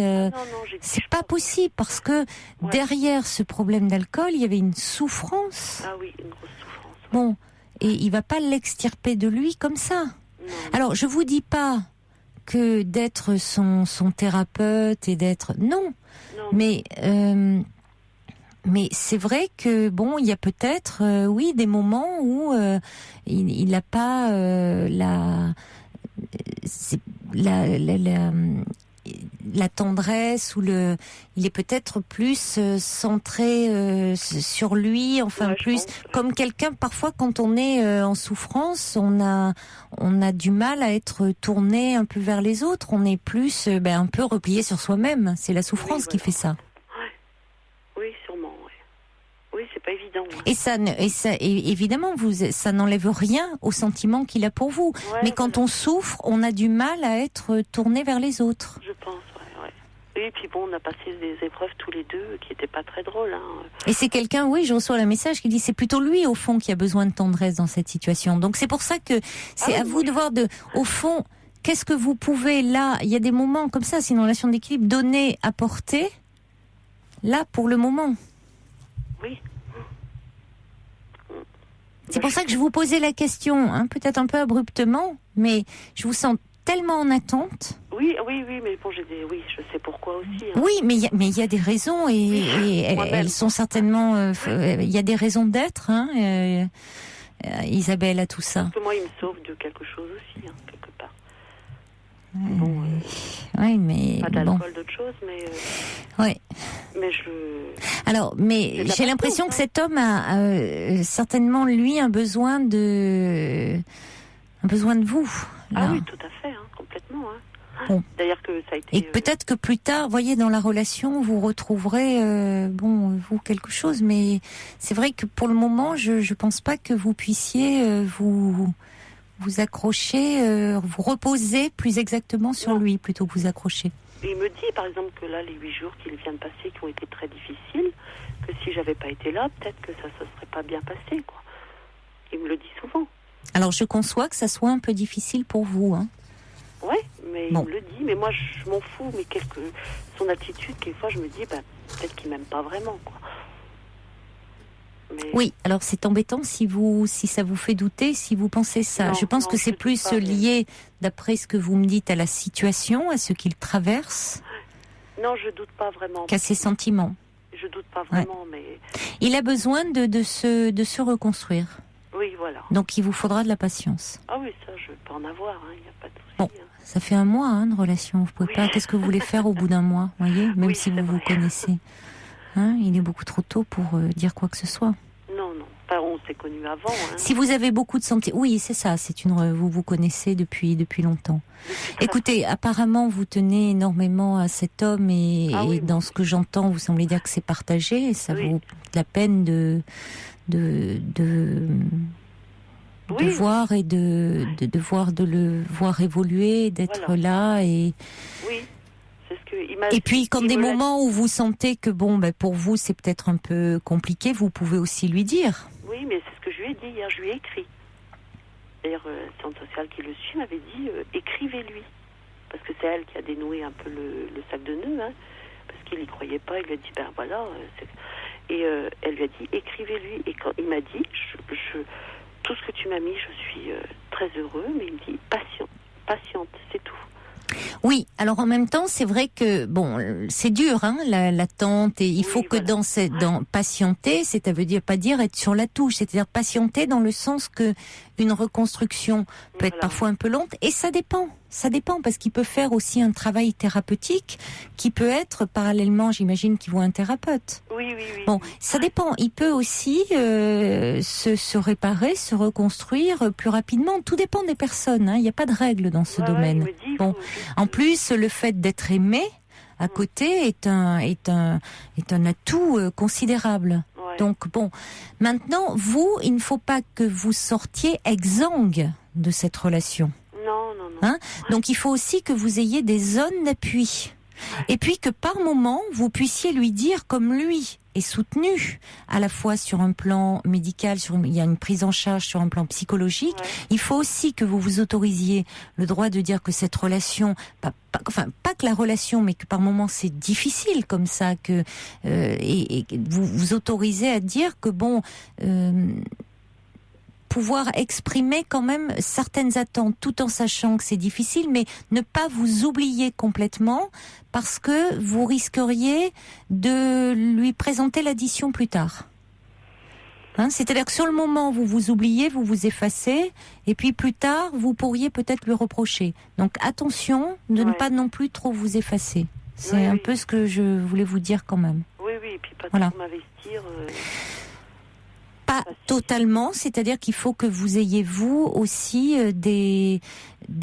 C'est pas possible parce que derrière ce problème d'alcool, il y avait une souffrance. Ah oui, une grosse souffrance. Et il va pas l'extirper de lui comme ça. Non. Alors, je vous dis pas que d'être son thérapeute et d'être non. Mais c'est vrai que il y a peut-être des moments où il n'a pas la tendresse ou il est peut-être plus centré sur lui, plus comme quelqu'un. Parfois, quand on est en souffrance, on a du mal à être tourné un peu vers les autres. On est plus un peu replié sur soi-même. C'est la souffrance qui fait ça. Oui, sûrement. Oui, c'est pas évident. Et évidemment, ça n'enlève rien au sentiment qu'il a pour vous. Mais quand on souffre, on a du mal à être tourné vers les autres. Je pense, Et puis on a passé des épreuves tous les deux qui n'étaient pas très drôles. Et c'est quelqu'un, je reçois le message qui dit c'est plutôt lui au fond qui a besoin de tendresse dans cette situation. Donc c'est pour ça que c'est à vous de voir au fond, qu'est-ce que vous pouvez là, il y a des moments comme ça, c'est une relation d'équilibre, donner, apporter, là pour le moment. Oui. C'est pour ça que je vous posais la question, hein, peut-être un peu abruptement, mais je vous sens tellement en attente. Oui, mais bon, je sais pourquoi aussi. Hein. Oui, mais il y a des raisons et elles sont certainement. Il y a des raisons d'être, hein, Isabelle, à tout ça. Parce que moi, il me sauve de quelque chose aussi, hein, quelque part. Oui, mais pas d'alcool, d'autres choses, mais. Oui. Mais Alors, mais j'ai l'impression que cet homme a certainement lui un besoin de vous. Là. Ah oui, tout à fait, hein, complètement. Hein. Bon. D'ailleurs que ça a été. Et peut-être que plus tard, voyez, dans la relation, vous retrouverez, vous quelque chose. Mais c'est vrai que pour le moment, je pense pas que vous puissiez vous accrocher, vous reposer plus exactement sur lui plutôt que vous accrocher. Et il me dit, par exemple, que là, les 8 jours qu'il vient de passer, qui ont été très difficiles, que si j'avais pas été là, peut-être que ça se serait pas bien passé, quoi. Il me le dit souvent. Alors, je conçois que ça soit un peu difficile pour vous, hein. Ouais, mais il me le dit, mais moi, je m'en fous, mais son attitude, quelquefois, je me dis, peut-être qu'il m'aime pas vraiment, quoi. Mais... Oui, alors c'est embêtant si ça vous fait douter, si vous pensez ça. Non, je pense que c'est plus lié, d'après ce que vous me dites, à la situation, à ce qu'il traverse. Non, je doute pas vraiment. Qu'à ses sentiments. Je doute pas vraiment, mais... Il a besoin de se reconstruire. Oui, voilà. Donc il vous faudra de la patience. Ah oui, ça, je peux en avoir, il n'y a pas de souci. Bon, ça fait un mois de relation, vous pouvez pas... Qu'est-ce que vous voulez faire au bout d'un mois, voyez, même si vous connaissez. Il est beaucoup trop tôt pour dire quoi que ce soit. Non. Enfin, on s'est connus avant. Hein. Si vous avez beaucoup de sentiments... Oui, c'est ça. Vous connaissez depuis longtemps. Écoutez, apparemment, vous tenez énormément à cet homme et dans ce que j'entends, vous semblez dire que c'est partagé et ça vaut la peine de voir et de le voir évoluer, d'être là et... Oui. Et puis, quand des moments où vous sentez que pour vous c'est peut-être un peu compliqué, vous pouvez aussi lui dire. Oui, mais c'est ce que je lui ai dit hier, je lui ai écrit. D'ailleurs, Centre social qui le suit m'avait dit écrivez-lui. Parce que c'est elle qui a dénoué un peu le sac de nœuds, hein, parce qu'il n'y croyait pas, il lui a dit voilà. Et elle lui a dit écrivez-lui. Et quand il m'a dit tout ce que tu m'as mis, je suis très heureux, mais il me dit patiente, c'est tout. Oui, alors en même temps, c'est vrai que c'est dur, l'attente, et il faut que dans patienter, ça veut pas dire être sur la touche, c'est-à-dire patienter dans le sens que une reconstruction peut être parfois un peu lente, et ça dépend parce qu'il peut faire aussi un travail thérapeutique qui peut être parallèlement, j'imagine qu'il voit un thérapeute. Oui. Bon, ça dépend. Il peut aussi se réparer, se reconstruire plus rapidement. Tout dépend des personnes. Il n'y a pas de règle dans ce domaine. En plus, le fait d'être aimé à côté est un atout considérable. Ouais. Donc maintenant, il ne faut pas que vous sortiez exsangue de cette relation. Non. Donc il faut aussi que vous ayez des zones d'appui. Et puis que par moment, vous puissiez lui dire comme lui est soutenu à la fois sur un plan médical, il y a une prise en charge sur un plan psychologique. Ouais. Il faut aussi que vous vous autorisiez le droit de dire que cette relation, pas que la relation, mais que par moments c'est difficile comme ça, que et vous vous autorisez à dire que pouvoir exprimer quand même certaines attentes tout en sachant que c'est difficile, mais ne pas vous oublier complètement parce que vous risqueriez de lui présenter l'addition plus tard. C'est-à-dire que sur le moment, vous vous oubliez, vous vous effacez, et puis plus tard, vous pourriez peut-être lui reprocher. Donc attention de ne pas non plus trop vous effacer. C'est un peu ce que je voulais vous dire quand même. Oui, et puis pas trop m'investir... Pas totalement, c'est-à-dire qu'il faut que vous ayez vous aussi des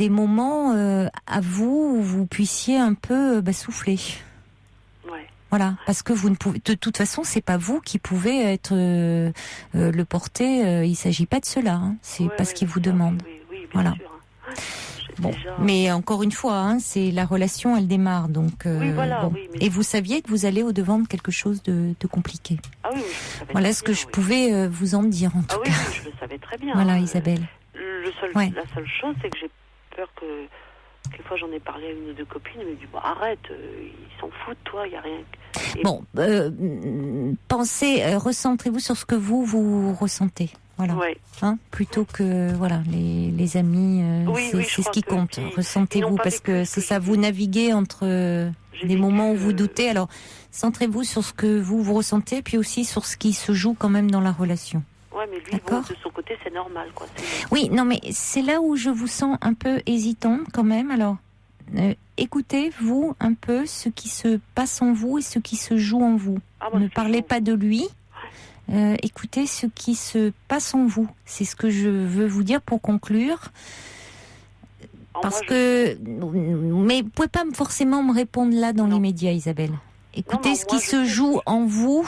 moments à vous où vous puissiez un peu souffler. Ouais. Voilà, parce que vous ne pouvez, de toute façon, c'est pas vous qui pouvez être le porter. Il s'agit pas de cela. C'est pas ce qu'il vous demande. Oui, voilà. Sûr. Mais encore une fois, c'est la relation, elle démarre, donc. Et vous saviez que vous allez au devant de quelque chose de compliqué. Ah oui, je le savais. Voilà ce que je pouvais vous en dire en tout cas. Oui, je le savais très bien. Voilà, Isabelle. La seule chose, c'est que j'ai peur que quelquefois j'en ai parlé à une ou deux copines, elles me disent arrête, ils s'en foutent, toi, il y a rien. Pensez, recentrez-vous sur ce que vous ressentez. Voilà. Ouais. Plutôt que les amis, c'est ce qui compte. Ressentez-vous, parce que c'est ça, vous naviguez entre des moments où vous doutez. Alors, centrez-vous sur ce que vous ressentez, puis aussi sur ce qui se joue quand même dans la relation. Ouais, mais lui, de son côté, c'est normal, quoi. Oui, non, mais c'est là où je vous sens un peu hésitante quand même. Alors, écoutez, vous, un peu, ce qui se passe en vous et ce qui se joue en vous. Ne parlez pas de lui. Écoutez ce qui se passe en vous. C'est ce que je veux vous dire pour conclure. Mais vous pouvez pas forcément me répondre là dans l'immédiat, Isabelle. Écoutez ce qui se joue en vous,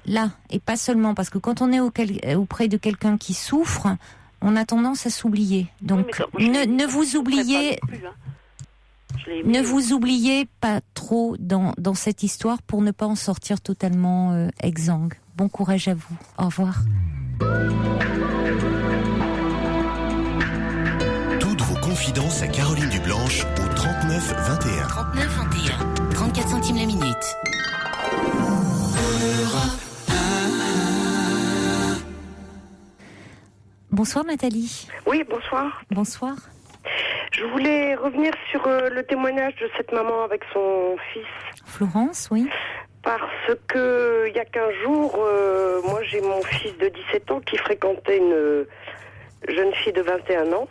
là, et pas seulement, parce que quand on est auprès de quelqu'un qui souffre, on a tendance à s'oublier. Donc, ne vous oubliez... Ne vous oubliez pas trop dans cette histoire pour ne pas en sortir totalement exsangue. Bon courage à vous. Au revoir. Toutes vos confidences à Caroline Dublanche au 39 21. 39 21. 34 centimes la minute. Bonsoir Nathalie. Oui, bonsoir. Bonsoir. Je voulais revenir sur le témoignage de cette maman avec son fils. Florence, oui. Parce que il y a 15 jours, moi j'ai mon fils de 17 ans qui fréquentait une jeune fille de 21 ans.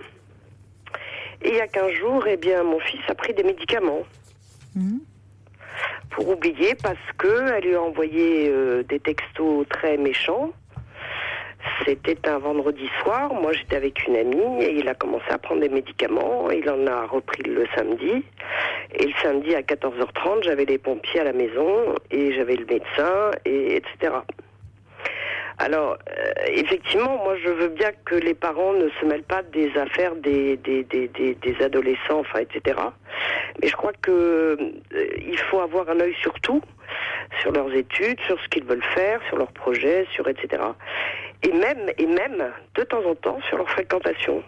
Et il y a 15 jours, eh bien, mon fils a pris des médicaments. Pour oublier, parce qu'elle lui a envoyé des textos très méchants. C'était un vendredi soir, moi j'étais avec une amie et il a commencé à prendre des médicaments, il en a repris le samedi, et le samedi à 14h30 j'avais les pompiers à la maison et j'avais le médecin, etc. Alors, effectivement, moi je veux bien que les parents ne se mêlent pas des affaires des adolescents, etc. Mais je crois que il faut avoir un œil sur tout, sur leurs études, sur ce qu'ils veulent faire, sur leurs projets, sur etc. Et même, de temps en temps, sur leur fréquentation.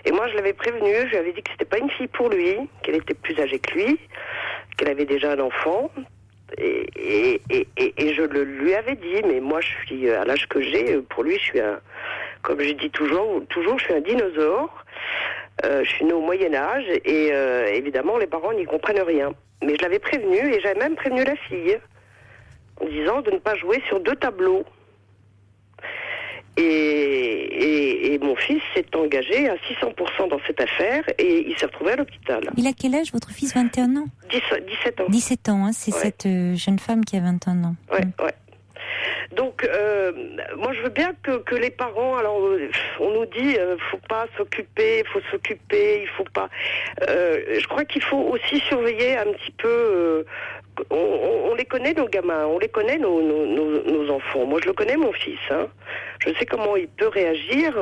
Et moi, je l'avais prévenu, je lui avais dit que c'était pas une fille pour lui, qu'elle était plus âgée que lui, qu'elle avait déjà un enfant. Et je le lui avais dit, mais moi, je suis à l'âge que j'ai, pour lui, je suis comme je dis toujours, je suis un dinosaure. Je suis née au Moyen-Âge, et évidemment, les parents n'y comprennent rien. Mais je l'avais prévenu, et j'avais même prévenu la fille, en disant de ne pas jouer sur deux tableaux. Et mon fils s'est engagé à 600% dans cette affaire et il s'est retrouvé à l'hôpital. Il a quel âge, votre fils? 21 ans? 17 ans. 17 ans, hein, c'est cette jeune femme qui a 21 ans. Ouais. Donc, moi je veux bien que les parents, alors on nous dit faut pas s'occuper, faut s'occuper, il faut pas... je crois qu'il faut aussi surveiller un petit peu... On les connaît, nos gamins, on les connaît, nos enfants. Moi je le connais, mon fils, hein. Je sais comment il peut réagir,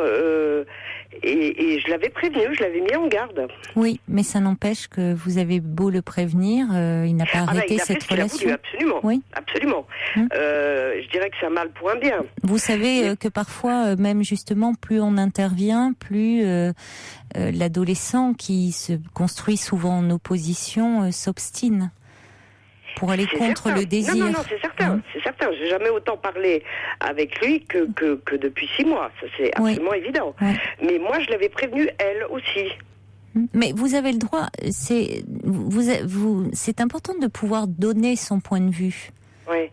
et je l'avais prévenu, je l'avais mis en garde. Oui, mais ça n'empêche que vous avez beau le prévenir, il n'a pas arrêté cette relation. Il a voulu, absolument. Oui. Absolument. Je dirais que c'est un mal pour un bien. Vous savez que parfois, même justement, plus on intervient, plus l'adolescent qui se construit souvent en opposition s'obstine pour aller contre le désir. Non, c'est certain, c'est certain. J'ai jamais autant parlé avec lui que depuis 6 mois. Ça, c'est absolument évident. Oui. Mais moi, je l'avais prévenue, elle aussi. Mais vous avez le droit, c'est important de pouvoir donner son point de vue. Oui.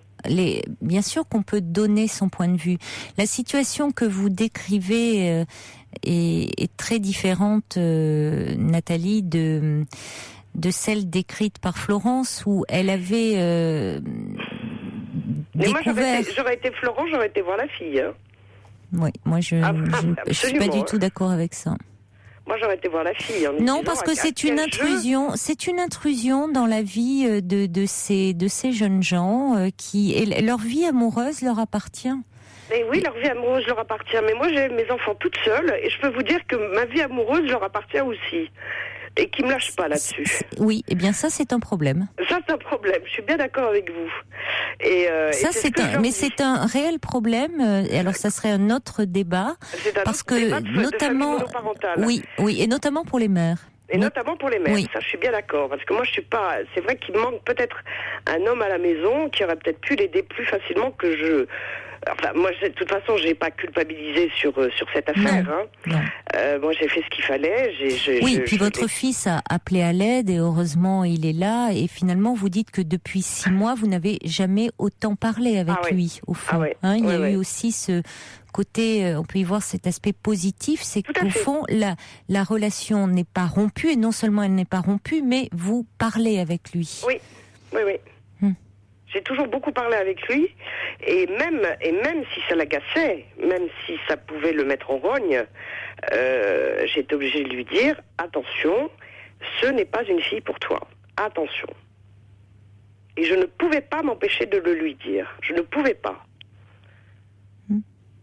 Bien sûr qu'on peut donner son point de vue. La situation que vous décrivez est très différente, Nathalie, de celle décrite par Florence, où elle avait découvert... Mais moi, j'aurais été Florence, j'aurais été voir la fille. Hein. Oui, moi je suis pas du tout d'accord avec ça. Moi, j'aurais été voir la fille. Non, parce que c'est une intrusion. C'est une intrusion dans la vie de ces jeunes gens et leur vie amoureuse leur appartient. Mais oui, leur vie amoureuse leur appartient. Mais moi, j'ai mes enfants toutes seules, et je peux vous dire que ma vie amoureuse leur appartient aussi. Et qui me lâche pas là-dessus. Oui, eh bien ça c'est un problème. Ça c'est un problème, je suis bien d'accord avec vous. Ça c'est un réel problème. Alors ça serait un autre débat, parce que notamment, oui, et notamment pour les mères. Et notamment pour les mères, ça je suis bien d'accord, parce que moi je suis pas. C'est vrai qu'il manque peut-être un homme à la maison qui aurait peut-être pu l'aider plus facilement que je. Enfin, moi, de toute façon, j'ai pas culpabilisé sur cette affaire. Non. Moi, j'ai fait ce qu'il fallait. Puis votre fils a appelé à l'aide et heureusement, il est là. Et finalement, vous dites que depuis 6 mois, vous n'avez jamais autant parlé avec lui, au fond. Il y a eu aussi ce côté, on peut y voir cet aspect positif, c'est qu'au fond, la relation n'est pas rompue, et non seulement elle n'est pas rompue, mais vous parlez avec lui. Oui. J'ai toujours beaucoup parlé avec lui, et même si ça l'agaçait, même si ça pouvait le mettre en rogne, j'étais obligée de lui dire, attention, ce n'est pas une fille pour toi, attention. Et je ne pouvais pas m'empêcher de le lui dire, je ne pouvais pas.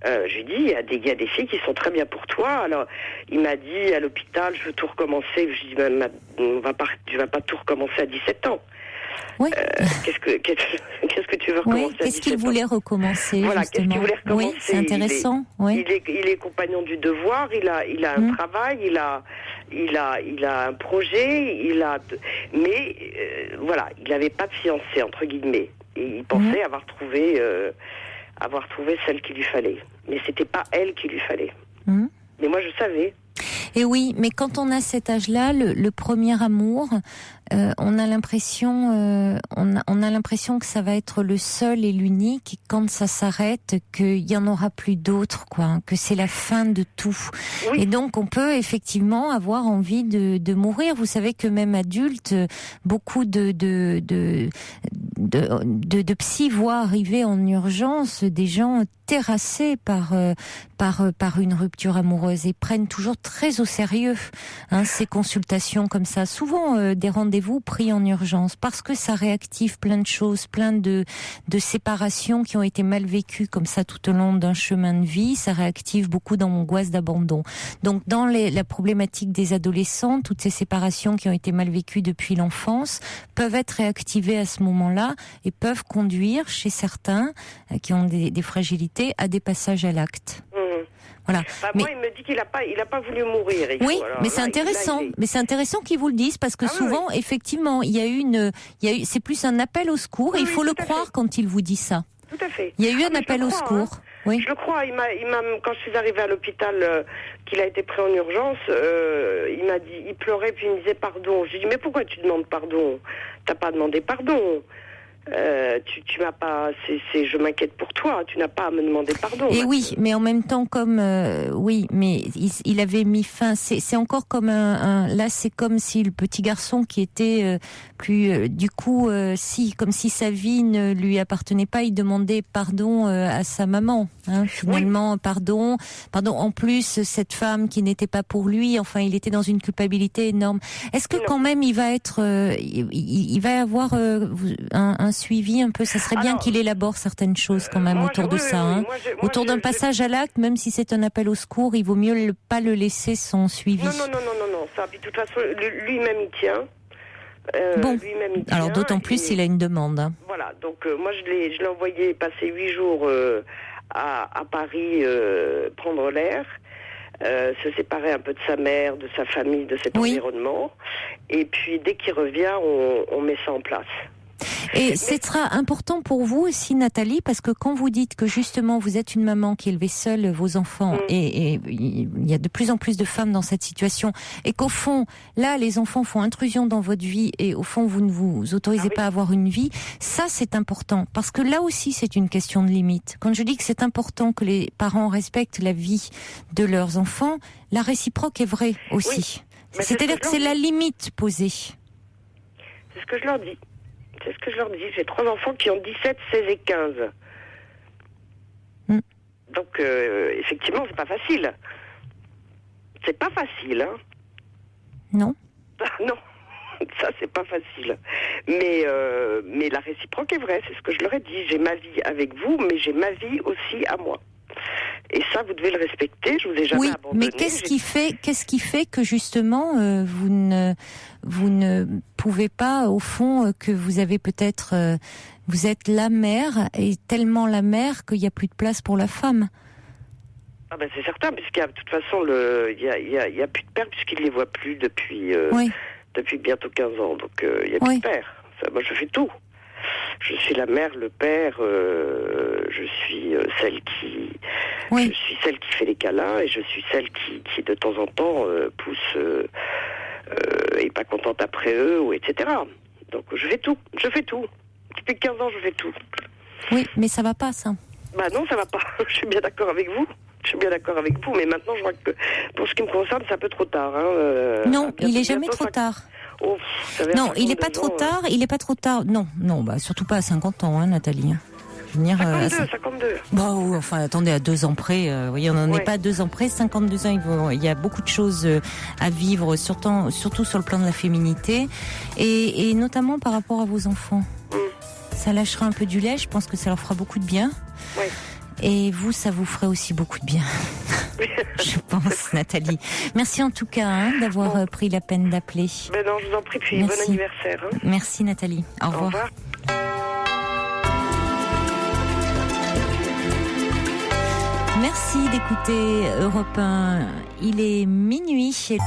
Je lui dis, il y a des filles qui sont très bien pour toi. Alors, il m'a dit, à l'hôpital, je veux tout recommencer. Je lui dis, tu vas pas tout recommencer à 17 ans. Oui. Qu'est-ce que tu veux recommencer à 17 ans ? Qu'est-ce qu'il voulait recommencer, justement ? Qu'est-ce qu'il voulait recommencer ? Oui, c'est intéressant. Il est compagnon du devoir, il a un travail, il a un projet, mais il n'avait pas de fiancée, entre guillemets. Et il pensait avoir trouvé celle qu'il lui fallait. Mais c'était pas elle qu'il lui fallait. Mais moi, je savais. Et oui, mais quand on a cet âge-là, le premier amour, on a l'impression que ça va être le seul et l'unique. Et quand ça s'arrête, qu'il y en aura plus d'autres, quoi, que c'est la fin de tout. Oui. Et donc, on peut effectivement avoir envie de mourir. Vous savez que même adulte, beaucoup de psy voient arriver en urgence des gens terrassés par une rupture amoureuse et prennent toujours très au sérieux ces consultations comme ça. Souvent des rendez-vous pris en urgence parce que ça réactive plein de choses, plein de séparations qui ont été mal vécues comme ça tout au long d'un chemin de vie. Ça réactive beaucoup d'angoisse, d'abandon. Donc dans la problématique des adolescents, toutes ces séparations qui ont été mal vécues depuis l'enfance peuvent être réactivées à ce moment-là et peuvent conduire chez certains qui ont des fragilités à des passages à l'acte. Voilà. Moi, il me dit qu'il a pas voulu mourir. Oui, mais c'est intéressant. Mais c'est intéressant qu'ils vous le disent parce que souvent, effectivement, il y a eu c'est plus un appel au secours et il faut le croire quand il vous dit ça. Tout à fait. Il y a eu un appel au secours. Oui. Je le crois. Quand je suis arrivée à l'hôpital, qu'il a été pris en urgence, il m'a dit, il pleurait puis il me disait pardon. Je lui ai dit mais pourquoi tu demandes pardon ? T'as pas demandé pardon. Tu m'as pas, je m'inquiète pour toi. Tu n'as pas à me demander pardon. Et oui, mais en même temps, comme mais il avait mis fin. C'est encore comme là, c'est comme si le petit garçon qui était plus, du coup, comme si sa vie ne lui appartenait pas, il demandait pardon à sa maman. Finalement, pardon. En plus, cette femme qui n'était pas pour lui. Enfin, il était dans une culpabilité énorme. Est-ce que quand même, il va être, il va avoir un suivi un peu, ça serait bien qu'il élabore certaines choses quand même autour de ça. Autour d'un passage à l'acte, même si c'est un appel au secours, il vaut mieux pas le laisser sans suivi. Non. Ça, puis de toute façon, lui-même il tient. Lui-même, il tient. Alors d'autant plus il a une demande. Voilà, donc moi je l'ai envoyé passer 8 jours à Paris prendre l'air. Se séparer un peu de sa mère, de sa famille, de cet environnement. Et puis dès qu'il revient, on met ça en place. Et c'est important pour vous aussi, Nathalie, parce que quand vous dites que justement vous êtes une maman qui élevait seule vos enfants, et il y a de plus en plus de femmes dans cette situation, et qu'au fond, là, les enfants font intrusion dans votre vie, et au fond, vous ne vous autorisez pas à avoir une vie, ça c'est important, parce que là aussi c'est une question de limite. Quand je dis que c'est important que les parents respectent la vie de leurs enfants, la réciproque est vraie aussi. C'est-à-dire que c'est la limite posée. C'est ce que je leur dis. J'ai 3 enfants qui ont 17, 16 et 15. Donc, effectivement, c'est pas facile. C'est pas facile, hein. Non. Non, ça, c'est pas facile. Mais la réciproque est vraie, c'est ce que je leur ai dit. J'ai ma vie avec vous, mais j'ai ma vie aussi à moi. Et ça, vous devez le respecter. Je vous ai jamais abandonné. Mais qu'est-ce qui fait que justement vous ne pouvez pas, au fond, que vous avez peut-être, vous êtes la mère et tellement la mère qu'il n'y a plus de place pour la femme. Ah ben c'est certain, puisqu'il y a de toute façon il y a plus de père puisqu'il les voit plus depuis bientôt 15 ans. Donc il y a plus de père. Ça, moi je fais tout. Je suis la mère, le père, je suis celle qui... Oui. Je suis celle qui fait les câlins et je suis celle qui de temps en temps pousse et pas contente après eux, ou etc. Donc je fais tout. Depuis 15 ans, je fais tout. Oui, mais ça va pas, ça. Bah non, ça va pas. Je suis bien d'accord avec vous. Mais maintenant, je vois que pour ce qui me concerne, c'est un peu trop tard. Non, il est jamais trop tard. Oh, non, il est pas trop tard. Il est pas trop tard. Non, bah surtout pas à 50 ans, Nathalie. Je veux dire, 52. Bon, enfin, attendez, à 2 ans près. Vous voyez, on n'en est pas à 2 ans près. 52 ans, il y a beaucoup de choses à vivre, surtout sur le plan de la féminité, et notamment par rapport à vos enfants. Ça lâchera un peu du lait. Je pense que ça leur fera beaucoup de bien. Oui. Et vous, ça vous ferait aussi beaucoup de bien. Je pense, Nathalie. Merci en tout cas d'avoir pris la peine d'appeler. Ben non, je vous en prie, puis bon anniversaire. Merci Nathalie. Au revoir. Au revoir. Merci d'écouter Europe 1. Il est minuit.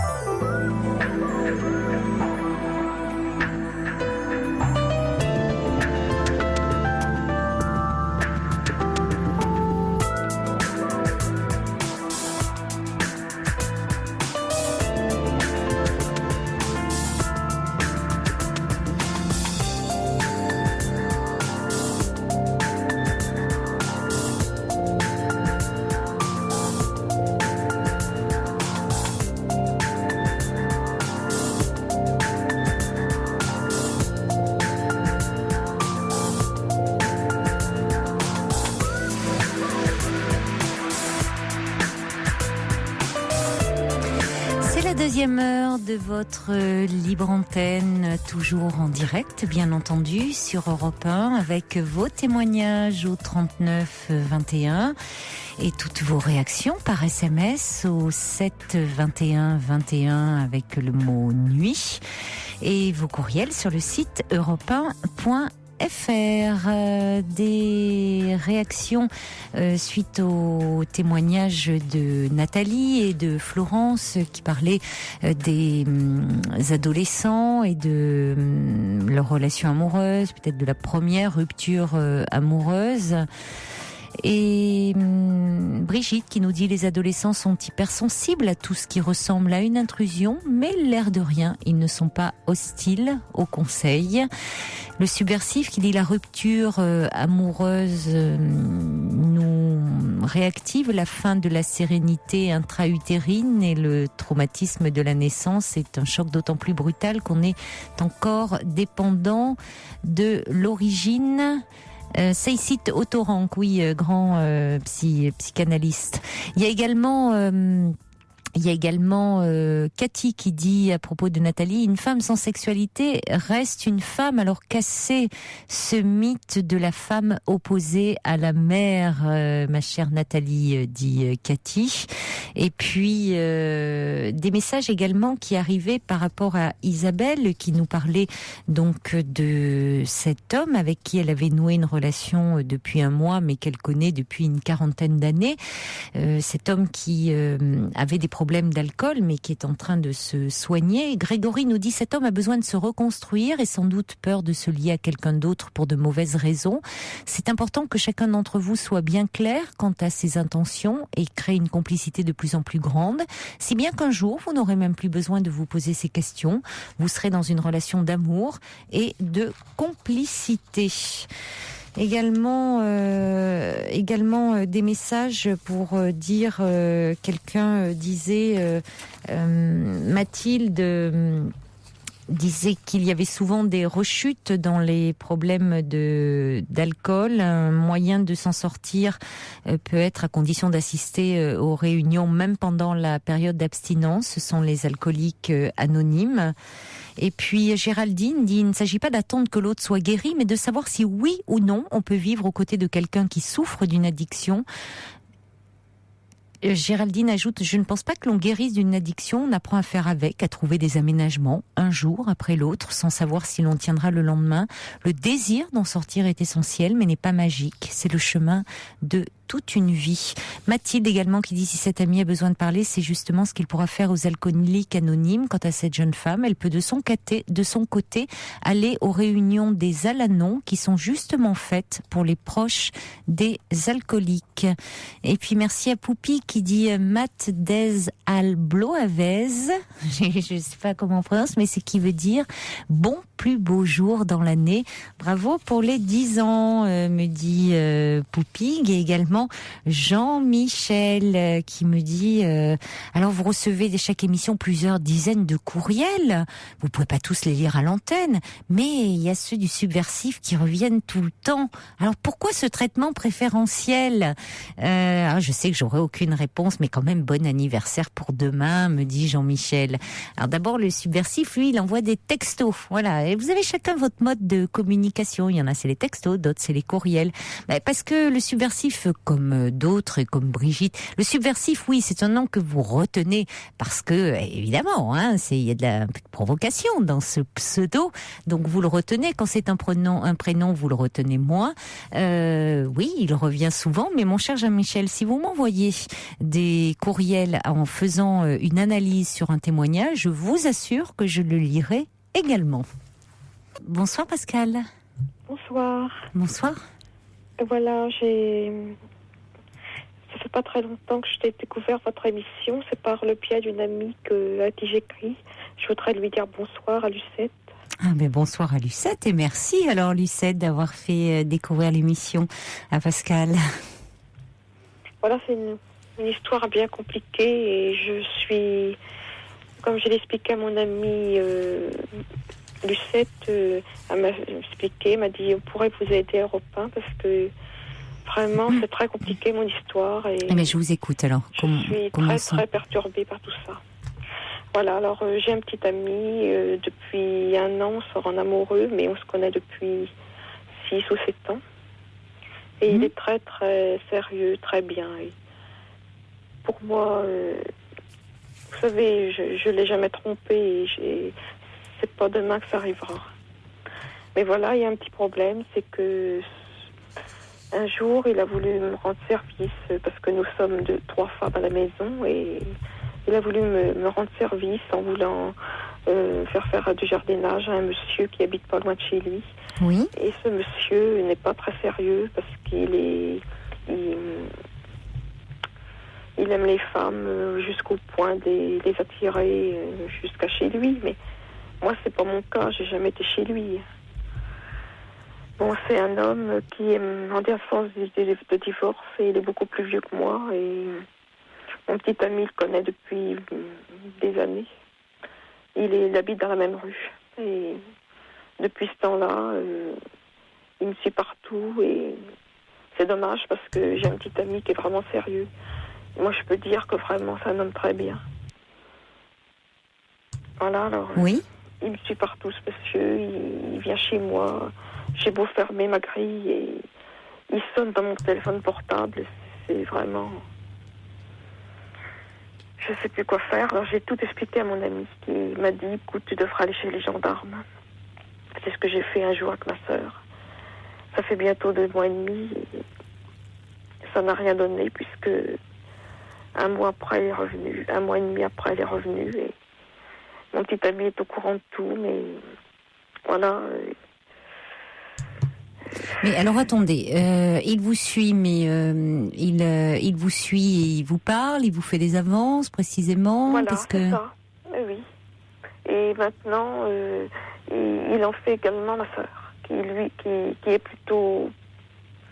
Deuxième heure de votre libre antenne, toujours en direct, bien entendu, sur Europe 1, avec vos témoignages au 39 21 et toutes vos réactions par SMS au 7 21 21 avec le mot nuit, et vos courriels sur le site europe1.fr. Des réactions suite au témoignage de Nathalie et de Florence qui parlaient des adolescents et de leur relation amoureuse, peut-être de la première rupture amoureuse. Et Brigitte qui nous dit: les adolescents sont hypersensibles à tout ce qui ressemble à une intrusion, mais l'air de rien, ils ne sont pas hostiles aux conseils. Le subversif qui dit: la rupture amoureuse nous réactive la fin de la sérénité intra-utérine, et le traumatisme de la naissance est un choc d'autant plus brutal qu'on est encore dépendant de l'origine. Seicit Autorank, oui, grand psychanalyste. Il y a également Cathy qui dit à propos de Nathalie: une femme sans sexualité reste une femme. Alors cassez ce mythe de la femme opposée à la mère, ma chère Nathalie, dit Cathy. Et puis des messages également qui arrivaient par rapport à Isabelle, qui nous parlait donc de cet homme avec qui elle avait noué une relation depuis 1 mois, mais qu'elle connaît depuis une 40aine d'années. Cet homme qui avait des problème d'alcool, mais qui est en train de se soigner. Grégory nous dit: cet homme a besoin de se reconstruire et sans doute peur de se lier à quelqu'un d'autre pour de mauvaises raisons. C'est important que chacun d'entre vous soit bien clair quant à ses intentions et crée une complicité de plus en plus grande, si bien qu'un jour, vous n'aurez même plus besoin de vous poser ces questions. Vous serez dans une relation d'amour et de complicité. Également des messages pour dire, quelqu'un disait, Mathilde disait qu'il y avait souvent des rechutes dans les problèmes d'alcool. Un moyen de s'en sortir peut être, à condition d'assister aux réunions, même pendant la période d'abstinence. Ce sont les alcooliques anonymes. Et puis Géraldine dit: il ne s'agit pas d'attendre que l'autre soit guéri, mais de savoir si oui ou non on peut vivre aux côtés de quelqu'un qui souffre d'une addiction. Géraldine ajoute: je ne pense pas que l'on guérisse d'une addiction, on apprend à faire avec, à trouver des aménagements, un jour après l'autre, sans savoir si l'on tiendra le lendemain. Le désir d'en sortir est essentiel, mais n'est pas magique. C'est le chemin de toute une vie. Mathilde également qui dit si cet ami a besoin de parler, c'est justement ce qu'il pourra faire aux alcooliques anonymes. Quant à cette jeune femme, elle peut de son côté aller aux réunions des Al-Anon qui sont justement faites pour les proches des alcooliques. Et puis merci à Poupi qui dit Mat des al Bloavez. Je ne sais pas comment on prononce, mais c'est qui veut dire bon plus beau jour dans l'année. Bravo pour les 10 ans, me dit Poupig. Et également Jean-Michel qui me dit alors vous recevez de chaque émission plusieurs dizaines de courriels. Vous pouvez pas tous les lire à l'antenne, mais il y a ceux du Subversif qui reviennent tout le temps. Alors pourquoi ce traitement préférentiel? Alors je sais que j'aurai aucune réponse, mais quand même bon anniversaire pour demain, me dit Jean-Michel. Alors d'abord le Subversif, lui, il envoie des textos. Voilà. Et vous avez chacun votre mode de communication. Il y en a, c'est les textos, d'autres, c'est les courriels. Parce que le Subversif, comme d'autres, et comme Brigitte, le Subversif, oui, c'est un nom que vous retenez parce que, évidemment, il y a un peu de provocation dans ce pseudo. Donc, vous le retenez. Quand c'est un prénom, vous le retenez moins. Oui, il revient souvent. Mais mon cher Jean-Michel, si vous m'envoyez des courriels en faisant une analyse sur un témoignage, je vous assure que je le lirai également. Bonsoir Pascal. Bonsoir. Bonsoir. Voilà, ça fait pas très longtemps que j'ai découvert votre émission. C'est par le biais d'une amie à qui j'écris. Je voudrais lui dire bonsoir à Lucette. Ah mais bonsoir à Lucette et merci alors Lucette d'avoir fait découvrir l'émission à Pascal. Voilà, c'est une histoire bien compliquée et je suis, comme je l'expliquais à mon amie Lucette, elle m'a expliqué, elle m'a dit on pourrait vous aider à Europe 1 parce que vraiment c'est très compliqué mon histoire. Mais je vous écoute alors. Je suis très perturbée par tout ça. Voilà, alors j'ai un petit ami, depuis 1 an on se rend amoureux, mais on se connaît depuis 6 ou 7 ans. Et il est très très sérieux, très bien. Et pour moi, vous savez, je l'ai jamais trompé et c'est pas demain que ça arrivera. Mais voilà, il y a un petit problème, c'est que un jour, il a voulu me rendre service parce que nous sommes 3 femmes à la maison et il a voulu me rendre service en voulant faire du jardinage à un monsieur qui habite pas loin de chez lui. Oui. Et ce monsieur n'est pas très sérieux parce qu'il aime les femmes jusqu'au point de les attirer jusqu'à chez lui. Mais moi, c'est pas mon cas. J'ai jamais été chez lui. Bon, c'est un homme qui est en instance de divorce et il est beaucoup plus vieux que moi. Et mon petit ami le connaît depuis des années. Il habite dans la même rue. Et depuis ce temps-là, il me suit partout et c'est dommage parce que j'ai un petit ami qui est vraiment sérieux. Moi, je peux dire que vraiment, c'est un homme très bien. Voilà, alors... Oui. Il me suit partout, ce monsieur. Il vient chez moi. J'ai beau fermer ma grille et il sonne dans mon téléphone portable. C'est vraiment... Je ne sais plus quoi faire. Alors, j'ai tout expliqué à mon ami qui m'a dit, écoute, tu devras aller chez les gendarmes. C'est ce que j'ai fait un jour avec ma sœur. Ça fait bientôt 2 mois et demi. Et ça n'a rien donné puisque 1 mois après, elle est revenue. 1 mois et demi après, elle est revenue. Et mon petit ami est au courant de tout, mais voilà. Mais alors attendez, il vous suit, mais il vous suit et il vous parle, il vous fait des avances précisément. Voilà, c'est ça. Oui. Et maintenant, il en fait également ma sœur, qui est plutôt...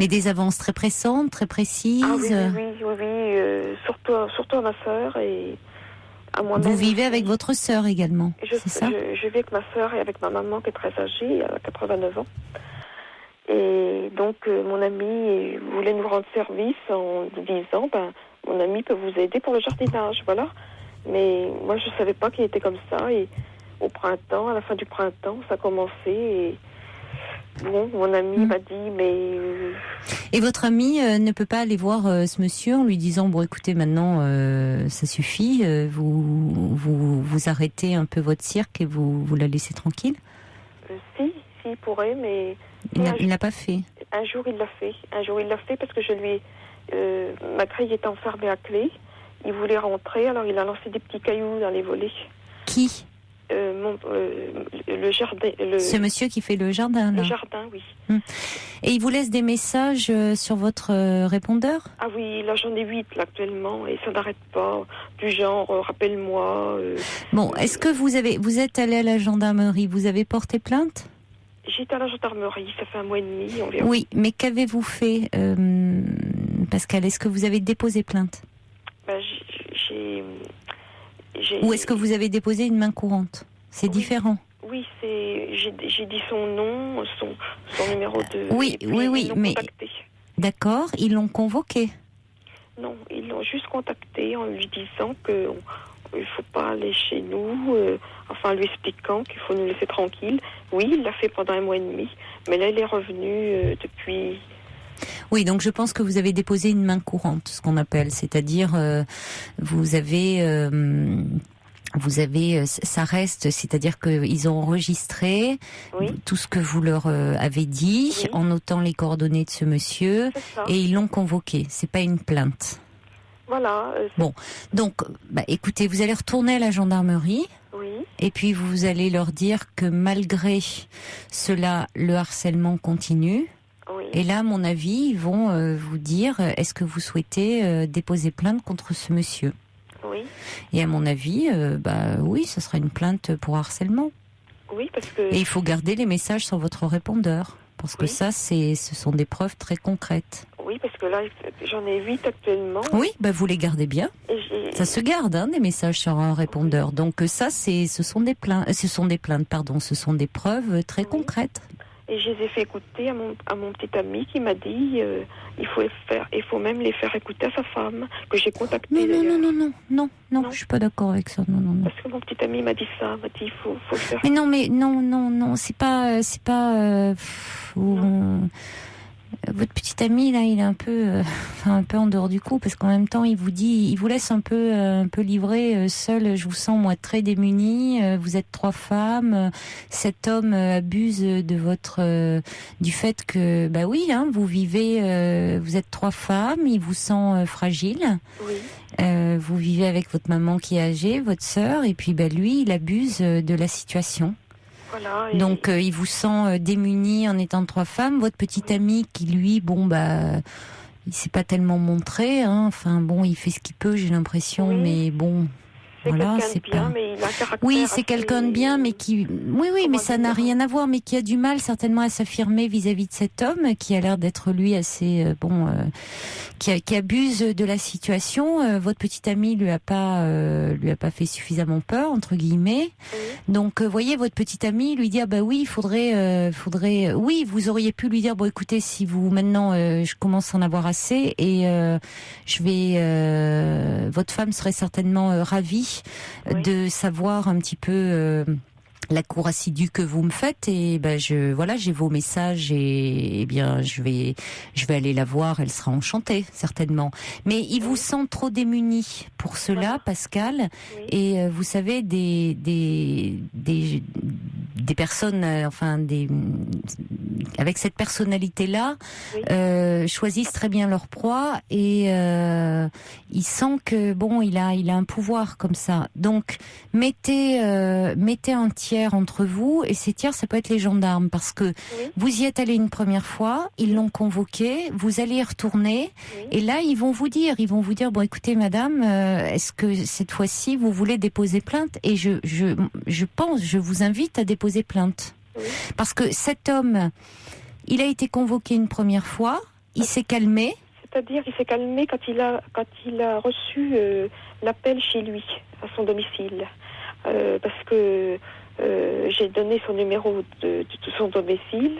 Mais des avances très pressantes, très précises. Ah oui, surtout à ma sœur et à moi-même. Vous vivez avec votre sœur également, c'est ça? Je vis avec ma sœur et avec ma maman qui est très âgée, elle a 89 ans. Et donc, mon ami voulait nous rendre service en disant, mon ami peut vous aider pour le jardinage, voilà. Mais moi, je ne savais pas qu'il était comme ça. Et au printemps, à la fin du printemps, ça a commencé. Et bon, mon ami m'a dit, mais... Et votre ami ne peut pas aller voir ce monsieur en lui disant, bon, écoutez, maintenant, ça suffit, vous arrêtez un peu votre cirque et vous la laissez tranquille? Si, il pourrait, mais... Il l'a pas fait. Un jour, il l'a fait. Un jour, il l'a fait parce que je lui ma grille était enfermée à clé. Il voulait rentrer, alors il a lancé des petits cailloux dans les volets. Qui ? Le jardin. Ce monsieur qui fait le jardin, là. Le jardin, oui. Et il vous laisse des messages sur votre répondeur ? Ah oui, là j'en ai 8 là, actuellement, et ça n'arrête pas. Du genre, rappelle-moi. Bon, est-ce que vous êtes allé à la gendarmerie ? Vous avez porté plainte ? J'étais à la gendarmerie, ça fait 1 mois et demi environ. Oui, mais qu'avez-vous fait, Pascal ? Est-ce que vous avez déposé plainte ? Ou est-ce que vous avez déposé une main courante ? C'est différent. Oui, j'ai dit son nom, son numéro de... Oui, mais... Contacté. D'accord, ils l'ont convoqué ? Non, ils l'ont juste contacté en lui disant que il ne faut pas aller chez nous, en lui expliquant qu'il faut nous laisser tranquilles. Oui, il l'a fait pendant 1 mois et demi, mais là il est revenu depuis... Oui, donc je pense que vous avez déposé une main courante, ce qu'on appelle, c'est-à-dire vous avez, ça reste, c'est-à-dire qu'ils ont enregistré tout ce que vous leur avez dit en notant les coordonnées de ce monsieur et ils l'ont convoqué. C'est pas une plainte. Voilà. Bon, donc, écoutez, vous allez retourner à la gendarmerie. Oui. Et puis vous allez leur dire que malgré cela, le harcèlement continue. Oui. Et là, à mon avis, ils vont vous dire, est-ce que vous souhaitez déposer plainte contre ce monsieur ? Oui. Et à mon avis, oui, ce sera une plainte pour harcèlement. Oui, parce que... Et il faut garder les messages sur votre répondeur. Parce que ça, ce sont des preuves très concrètes. Oui, parce que là, j'en ai 8 actuellement. Oui, vous les gardez bien. Ça se garde, des messages sur un répondeur. Donc ça, ce sont des plaintes, ce sont des preuves très concrètes. Et je les ai fait écouter à mon petit ami qui m'a dit il faut même les faire écouter à sa femme, que j'ai contacté. Non, je suis pas d'accord avec ça. Non. Parce que mon petit ami m'a dit ça, m'a dit il faut le faire. Mais non, c'est pas. Votre petit ami là, il est un peu en dehors du coup, parce qu'en même temps, il vous laisse un peu livré, seul. Je vous sens moi très démunie. Vous êtes 3 femmes. Cet homme abuse de du fait que vous vivez. Vous êtes 3 femmes. Il vous sent fragile. Oui. Vous vivez avec votre maman qui est âgée, votre sœur, et puis lui, il abuse de la situation. Voilà, donc il vous sent démuni en étant 3 femmes. Votre petit ami qui lui, il s'est pas tellement montré. Il fait ce qu'il peut, j'ai l'impression, mais bon. C'est quelqu'un de bien, mais il a un caractère. Oui, c'est quelqu'un de bien, mais qui. Oui, mais ça n'a rien à voir, mais qui a du mal certainement à s'affirmer vis-à-vis de cet homme, qui a l'air d'être lui assez qui abuse de la situation. Votre petit ami lui a pas fait suffisamment peur entre guillemets. Donc, voyez, votre petit ami lui dit oui, il faudrait. Oui, vous auriez pu lui dire écoutez, si vous maintenant, je commence à en avoir assez et je vais. Votre femme serait certainement ravie de savoir un petit peu la cour assidue que vous me faites et j'ai vos messages et bien je vais aller la voir, elle sera enchantée certainement. Mais il vous sent trop démuni pour cela, Pascal. Et vous savez des personnes, avec cette personnalité-là, choisissent très bien leur proie et il sent que il a un pouvoir comme ça. Donc mettez un tiers entre vous, et ces tiers, ça peut être les gendarmes, parce que vous y êtes allé une première fois, ils l'ont convoqué, vous allez y retourner, et là, ils vont vous dire, écoutez, madame, est-ce que cette fois-ci, vous voulez déposer plainte ? Et je vous invite à déposer plainte. Parce que cet homme, il a été convoqué une première fois, il s'est calmé. C'est-à-dire, il s'est calmé quand il a reçu l'appel chez lui, à son domicile. Parce que j'ai donné son numéro de son domicile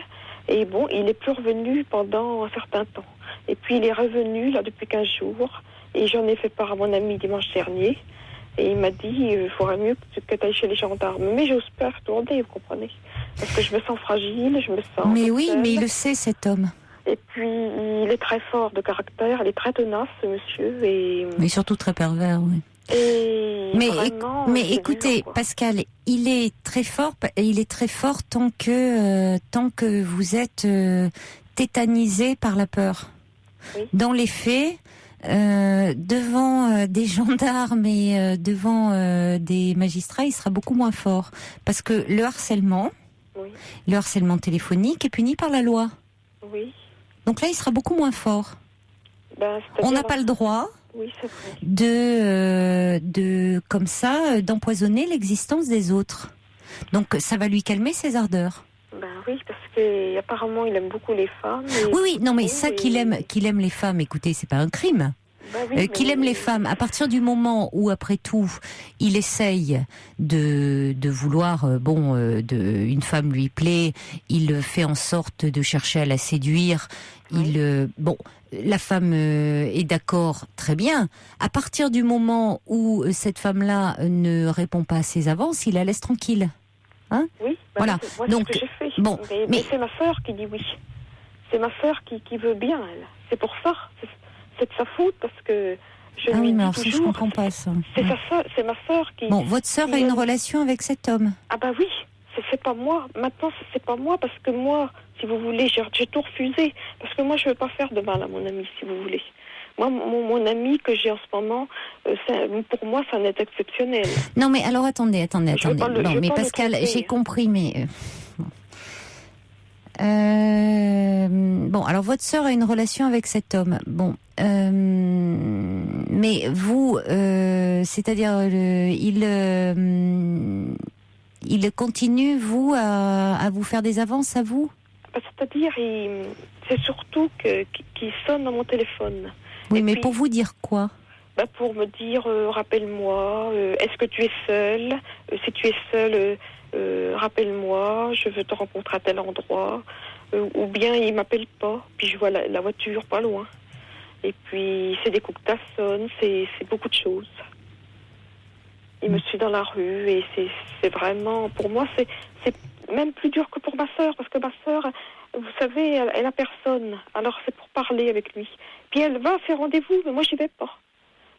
et il est plus revenu pendant un certain temps. Et puis il est revenu là depuis 15 jours et j'en ai fait part à mon ami dimanche dernier et il m'a dit il faudrait mieux que tu ailles chez les gendarmes. Mais j'ose pas retourner, vous comprenez, parce que je me sens fragile, je me sens... Mais oui, mais il le sait, cet homme. Et puis il est très fort de caractère, il est très tenace, ce monsieur. Mais surtout très pervers, oui. Mais écoutez, dur, Pascal, il est très fort tant que vous êtes tétanisé par la peur. dans les faits, devant des gendarmes et devant des magistrats, il sera beaucoup moins fort. Parce que le harcèlement téléphonique est puni par la loi. Oui. Donc là, il sera beaucoup moins fort. On n'a pas le droit de comme ça, d'empoisonner l'existence des autres. Donc ça va lui calmer ses ardeurs. Oui, parce que apparemment il aime beaucoup les femmes. Oui, non, mais ça qu'il aime les femmes, écoutez, c'est pas un crime. Qu'il aime les femmes, à partir du moment où, après tout, il essaye de vouloir, une femme lui plaît, il fait en sorte de chercher à la séduire. La femme est d'accord, très bien. À partir du moment où cette femme-là ne répond pas à ses avances, il la laisse tranquille. Hein? Oui, voilà. Moi, donc, c'est ce que j'ai fait. Mais c'est ma sœur qui dit oui. C'est ma sœur qui veut bien, elle. C'est pour ça. C'est de sa faute, parce que je lui dis toujours... je comprends pas ça. C'est ma sœur qui... Bon, votre sœur a une relation avec cet homme? Ah oui, c'est pas moi. Maintenant, c'est pas moi, parce que moi, si vous voulez, j'ai tout refusé. Parce que moi, je veux pas faire de mal à mon ami, si vous voulez. Moi, mon ami que j'ai en ce moment, pour moi, ça n'est exceptionnel. Non, mais alors, attendez. Non, mais Pascal, j'ai compris, mais... alors votre sœur a une relation avec cet homme. Mais vous, c'est-à-dire, il continue, vous, à vous faire des avances à vous? C'est-à-dire, c'est surtout qu'il sonne dans mon téléphone. Oui, mais pour vous dire quoi? Pour me dire, rappelle-moi, est-ce que tu es seule? Si tu es seule, rappelle-moi, je veux te rencontrer à tel endroit. Ou bien il m'appelle pas, puis je vois la voiture pas loin. Et puis c'est des coups que tassonne, c'est beaucoup de choses. Il me suit dans la rue et c'est vraiment, pour moi, c'est même plus dur que pour ma sœur, parce que ma sœur, vous savez, elle a personne. Alors c'est pour parler avec lui. Puis elle va à ses rendez-vous, mais moi j'y vais pas.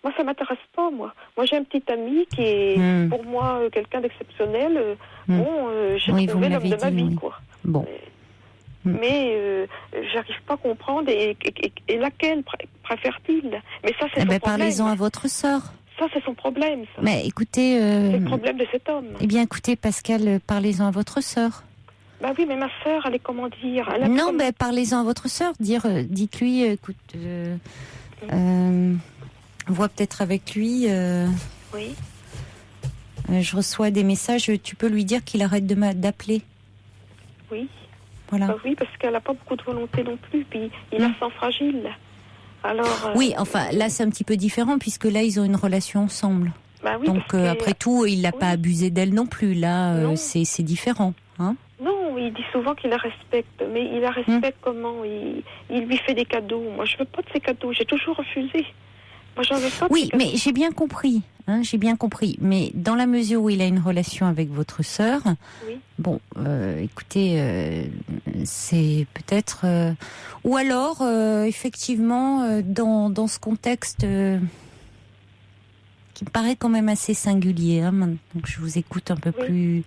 Moi ça m'intéresse pas, moi. Moi j'ai un petit ami qui est pour moi quelqu'un d'exceptionnel. J'ai trouvé l'homme de ma vie, quoi. Bon. Mais j'arrive pas à comprendre et laquelle préfère-t-il? Mais ça c'est son problème. Parlez-en à votre sœur. Ça c'est son problème, ça. Mais écoutez... c'est le problème de cet homme. Eh bien écoutez Pascal, parlez-en à votre sœur. Oui, mais ma sœur, elle est comment dire? Parlez-en à votre sœur. Dites-lui, écoute, vois peut-être avec lui. Oui. Je reçois des messages. Tu peux lui dire qu'il arrête d'appeler. Oui. Voilà. Oui, parce qu'elle n'a pas beaucoup de volonté non plus. Puis il a sang fragile. Alors. Oui, enfin là c'est un petit peu différent puisque là ils ont une relation ensemble. Oui, donc après tout, il n'a pas abusé d'elle non plus. Là, c'est différent, hein? Non, il dit souvent qu'il la respecte, mais il la respecte comment? Il lui fait des cadeaux. Moi, je veux pas de ces cadeaux. J'ai toujours refusé. Moi, j'en veux pas. Oui, mais j'ai bien compris. J'ai bien compris. Mais dans la mesure où il a une relation avec votre sœur, écoutez, c'est peut-être... ou alors, effectivement, dans ce contexte qui me paraît quand même assez singulier, donc je vous écoute un peu plus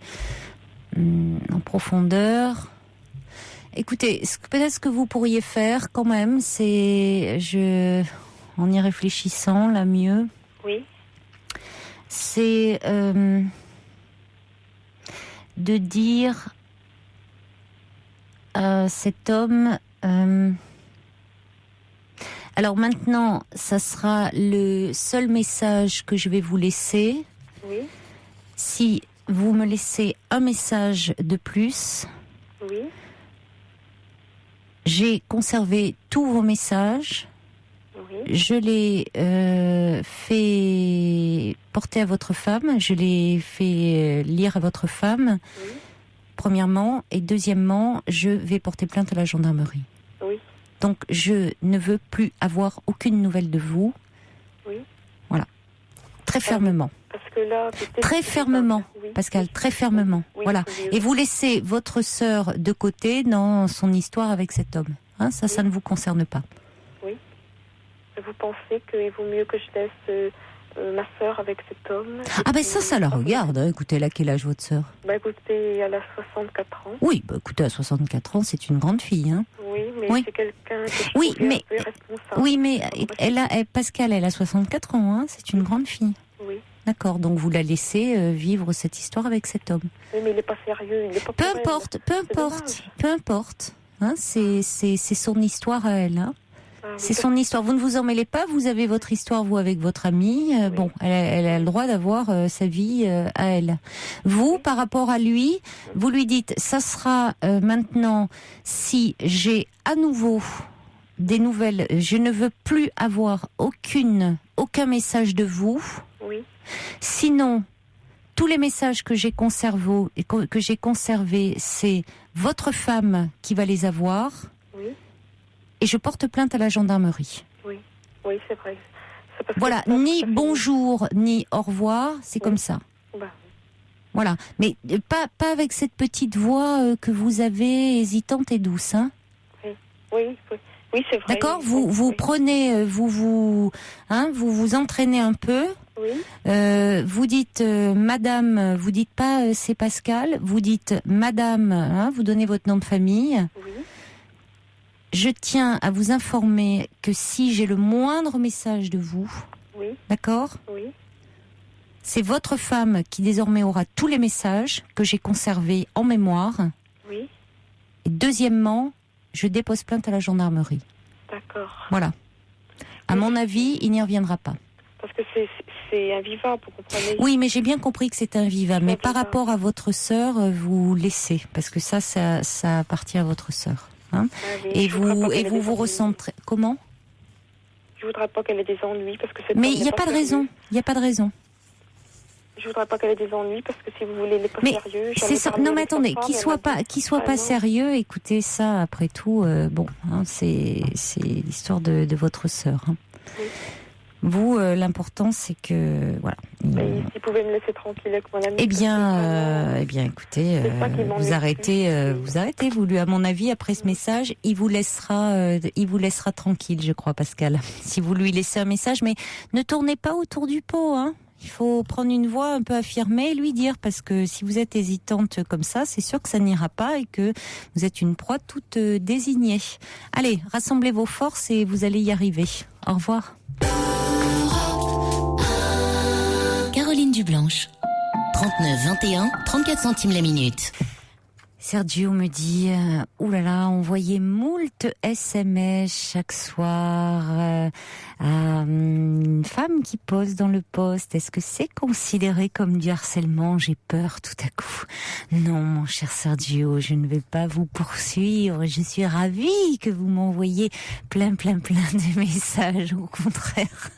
en profondeur. Écoutez, peut-être ce que vous pourriez faire quand même, c'est... En y réfléchissant, là, mieux. Oui. C'est de dire à cet homme... alors maintenant, ça sera le seul message que je vais vous laisser. Oui. Si vous me laissez un message de plus... Oui. J'ai conservé tous vos messages. Oui. Je l'ai fait porter à votre femme, je l'ai fait lire à votre femme, premièrement, et deuxièmement, je vais porter plainte à la gendarmerie. Oui. Donc, je ne veux plus avoir aucune nouvelle de vous. Oui. Voilà. Très fermement. Parce que là, très fermement, Pascal, très fermement. Oui, voilà. Et vous laissez votre sœur de côté dans son histoire avec cet homme. Ça ne vous concerne pas. Vous pensez qu'il vaut mieux que je laisse ma sœur avec cet homme? Ça la regarde. Écoutez, elle a quel âge votre sœur? Écoutez, elle a 64 ans. Oui, écoutez, à 64 ans, c'est une grande fille. Oui, mais c'est quelqu'un que je trouve un peu irresponsable. Oui, mais Pascal, elle a 64 ans, hein, c'est une grande fille. Oui. D'accord, donc vous la laissez vivre cette histoire avec cet homme. Oui, mais il n'est pas sérieux, il n'est pas peu importe. Hein, c'est son histoire à elle. Hein. C'est son histoire. Vous ne vous en mêlez pas. Vous avez votre histoire, vous, avec votre amie. Bon, elle a le droit d'avoir sa vie à elle. Vous, par rapport à lui, vous lui dites, ça sera maintenant, si j'ai à nouveau des nouvelles, je ne veux plus avoir aucun message de vous. Oui. Sinon, tous les messages que j'ai conservés, c'est votre femme qui va les avoir. Oui. Et je porte plainte à la gendarmerie. Oui, c'est vrai. Voilà, ni bonjour, ni au revoir, c'est comme ça. Voilà, mais pas avec cette petite voix que vous avez hésitante et douce, hein. Oui, c'est vrai. D'accord, vous prenez, vous entraînez un peu. Oui. Vous dites madame, vous dites pas c'est Pascal, vous dites madame, hein, vous donnez votre nom de famille. Oui. Je tiens à vous informer que si j'ai le moindre message de vous, d'accord ? Oui. C'est votre femme qui désormais aura tous les messages que j'ai conservés en mémoire. Oui. Et deuxièmement, je dépose plainte à la gendarmerie. D'accord. Voilà. À mon avis, il n'y reviendra pas. Parce que c'est invivable, vous comprenez ? Oui, mais j'ai bien compris que c'est invivable. Mais par rapport à votre sœur, vous laissez. Parce que ça appartient à votre sœur. Hein, et vous ressentez comment ? Je voudrais pas qu'elle ait des ennuis parce que mais il n'y a pas de raison. Il n'y a pas de raison. Je voudrais pas qu'elle ait des ennuis parce que si vous voulez, elle n'est pas sérieux. C'est ça. Non, mais attendez, qu'il soit pas sérieux. Écoutez, ça après tout, c'est l'histoire de votre sœur. Hein. Oui. Vous, l'important, c'est que voilà. Mais s'il pouvait me laisser tranquille avec mon ami. Eh bien, écoutez, vous arrêtez. À mon avis, après ce message, il vous laissera tranquille, je crois, Pascal. Si vous lui laissez un message, mais ne tournez pas autour du pot, hein. Il faut prendre une voix un peu affirmée et lui dire, parce que si vous êtes hésitante comme ça, c'est sûr que ça n'ira pas et que vous êtes une proie toute désignée. Allez, rassemblez vos forces et vous allez y arriver. Au revoir. Caroline Dublanche, 39 21, 34 centimes la minute. Sergio me dit, oulala, on voyait moult SMS chaque soir à une femme qui pose dans le poste. Est-ce que c'est considéré comme du harcèlement ? J'ai peur tout à coup. Non, mon cher Sergio, je ne vais pas vous poursuivre. Je suis ravie que vous m'envoyiez plein de messages. Au contraire,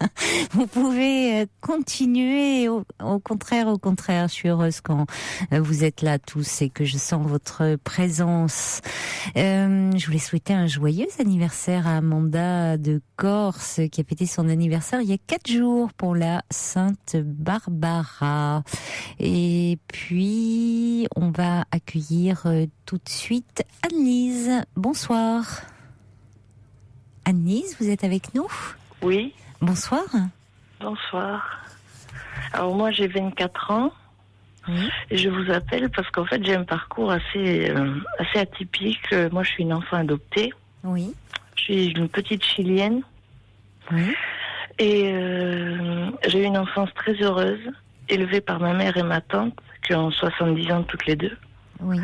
vous pouvez continuer. Au contraire, je suis heureuse quand vous êtes là tous et que je sens votre présence. Je voulais souhaiter un joyeux anniversaire à Amanda de Corse qui a fêté son anniversaire il y a 4 jours pour la Sainte Barbara. Et puis on va accueillir tout de suite Anne-Lise. Bonsoir. Anne-Lise, vous êtes avec nous ? Oui. Bonsoir. Bonsoir. Alors moi j'ai 24 ans. Oui. Et je vous appelle parce qu'en fait j'ai un parcours assez atypique. Moi je suis une enfant adoptée. Oui. Je suis une petite Chilienne. Oui. Et j'ai eu une enfance très heureuse, élevée par ma mère et ma tante, qui ont 70 ans toutes les deux. Oui.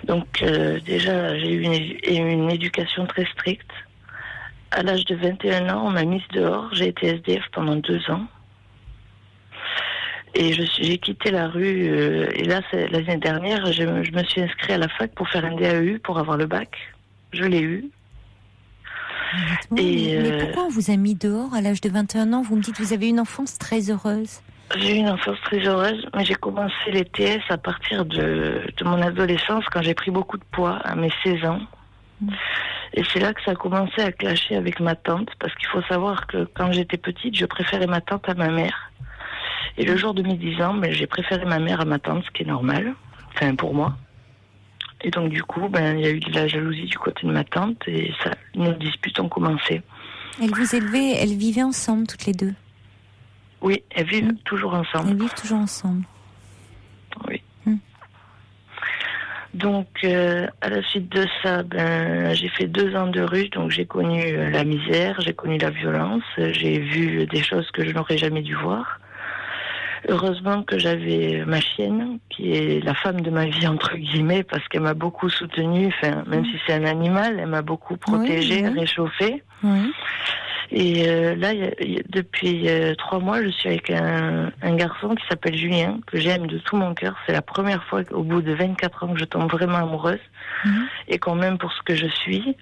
Donc déjà j'ai eu une éducation très stricte. À l'âge de 21 ans, on m'a mise dehors. J'ai été SDF pendant 2 ans. Et j'ai quitté la rue, et là, l'année dernière, je me suis inscrite à la fac pour faire un DAEU, pour avoir le bac. Je l'ai eu. Mais pourquoi on vous a mis dehors à l'âge de 21 ans ? Vous me dites que vous avez une enfance très heureuse. J'ai eu une enfance très heureuse, mais j'ai commencé les TS à partir de mon adolescence, quand j'ai pris beaucoup de poids, à mes 16 ans. Et c'est là que ça a commencé à clasher avec ma tante, parce qu'il faut savoir que quand j'étais petite, je préférais ma tante à ma mère. Et le jour de mes 10 ans, j'ai préféré ma mère à ma tante, ce qui est normal, enfin pour moi. Et donc du coup, il y a eu de la jalousie du côté de ma tante et nos disputes ont commencé. Elles vous élevaient, elles vivaient ensemble toutes les deux ? Oui, elles vivent toujours ensemble. Elles vivent toujours ensemble. Oui. Donc, à la suite de ça, j'ai fait 2 ans de russe, donc j'ai connu la misère, j'ai connu la violence, j'ai vu des choses que je n'aurais jamais dû voir. Heureusement que j'avais ma chienne, qui est la femme de ma vie, entre guillemets, parce qu'elle m'a beaucoup soutenue, enfin, même si c'est un animal, elle m'a beaucoup protégée, réchauffée. Oui. Et là, depuis 3 mois, je suis avec un garçon qui s'appelle Julien, que j'aime de tout mon cœur. C'est la première fois au bout de 24 ans que je tombe vraiment amoureuse et qu'on m'aime pour ce que je suis.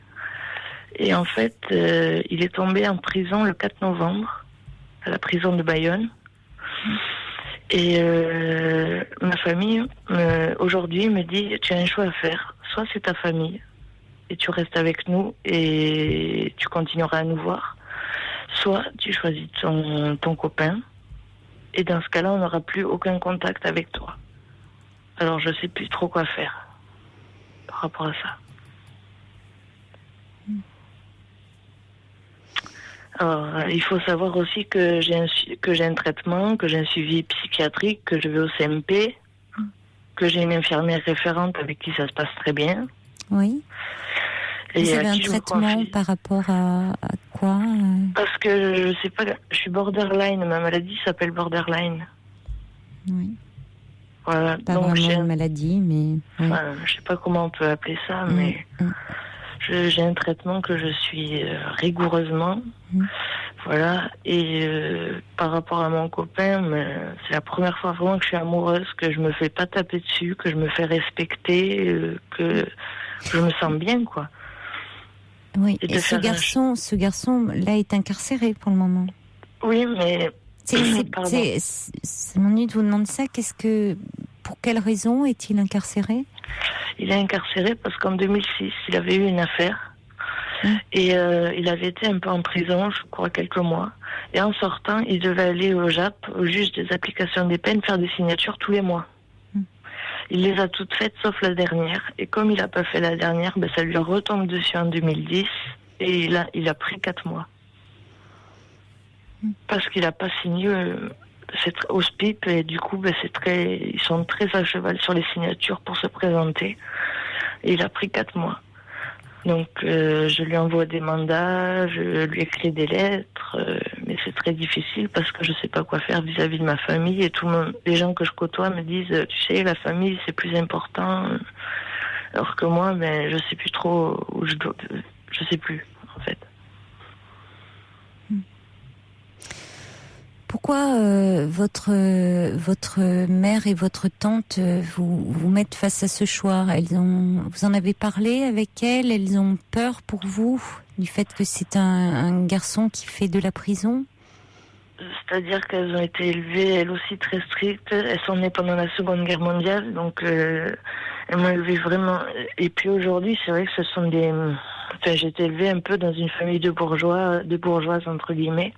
Et en fait, il est tombé en prison le 4 novembre, à la prison de Bayonne. Et ma famille, aujourd'hui, me dit, tu as un choix à faire. Soit c'est ta famille, et tu restes avec nous, et tu continueras à nous voir. Soit tu choisis ton copain, et dans ce cas-là, on n'aura plus aucun contact avec toi. Alors, je ne sais plus trop quoi faire par rapport à ça. Alors, il faut savoir aussi que j'ai un traitement, que j'ai un suivi psychiatrique, que je vais au CMP, que j'ai une infirmière référente avec qui ça se passe très bien. Oui. Et vous avez un traitement par rapport à quoi Parce que je sais pas, je suis borderline, ma maladie s'appelle borderline. Oui. Voilà. Pas donc vraiment une maladie, mais... Oui. Enfin, je sais pas comment on peut appeler ça, mais... J'ai un traitement que je suis rigoureusement, voilà. Et par rapport à mon copain, c'est la première fois vraiment que je suis amoureuse, que je me fais pas taper dessus, que je me fais respecter, que je me sens bien, quoi. Oui. Et ce garçon, là, est incarcéré pour le moment. Oui, mais ça m'ennuie de vous demander ça. Pour quelle raison est-il incarcéré ? Il est incarcéré parce qu'en 2006, il avait eu une affaire et il avait été un peu en prison, je crois, quelques mois. Et en sortant, il devait aller au JAP, au juge des applications des peines, faire des signatures tous les mois. Il les a toutes faites, sauf la dernière. Et comme il n'a pas fait la dernière, ça lui retombe dessus en 2010. Et il a pris 4 mois. Parce qu'il n'a pas signé... c'est au SPIP et du coup ils sont très à cheval sur les signatures pour se présenter et il a pris 4 mois donc je lui envoie des mandats, je lui écris des lettres mais c'est très difficile parce que je sais pas quoi faire vis-à-vis de ma famille et les gens que je côtoie me disent tu sais la famille c'est plus important alors que moi je sais plus trop où je sais plus en fait. Pourquoi votre mère et votre tante vous mettent face à ce choix ? Vous en avez parlé avec elles ? Elles ont peur pour vous du fait que c'est un garçon qui fait de la prison ? C'est-à-dire qu'elles ont été élevées, elles aussi, très strictes. Elles sont nées pendant la Seconde Guerre mondiale, donc elles m'ont élevée vraiment... Et puis aujourd'hui, c'est vrai que ce sont des... Enfin, j'ai été élevée un peu dans une famille de bourgeoises, entre guillemets.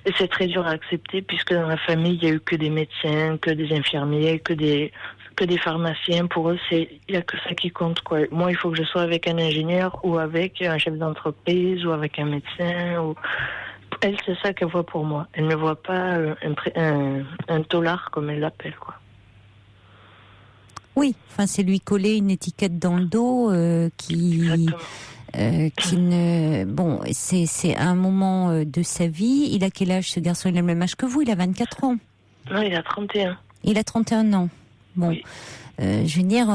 Et c'est très dur à accepter, puisque dans la famille, il n'y a eu que des médecins, que des infirmiers, que des pharmaciens. Pour eux, il n'y a que ça qui compte, quoi. Moi, il faut que je sois avec un ingénieur, ou avec un chef d'entreprise, ou avec un médecin, ou... Elle, c'est ça qu'elle voit pour moi. Elle ne voit pas un tolard, comme elle l'appelle, quoi. Oui, enfin, c'est lui coller une étiquette dans le dos qui ne... Bon, c'est un moment de sa vie. Il a quel âge, ce garçon ? Il a le même âge que vous, il a 24 ans. Non, il a 31. Il a 31 ans. Bon. Oui. Je veux dire,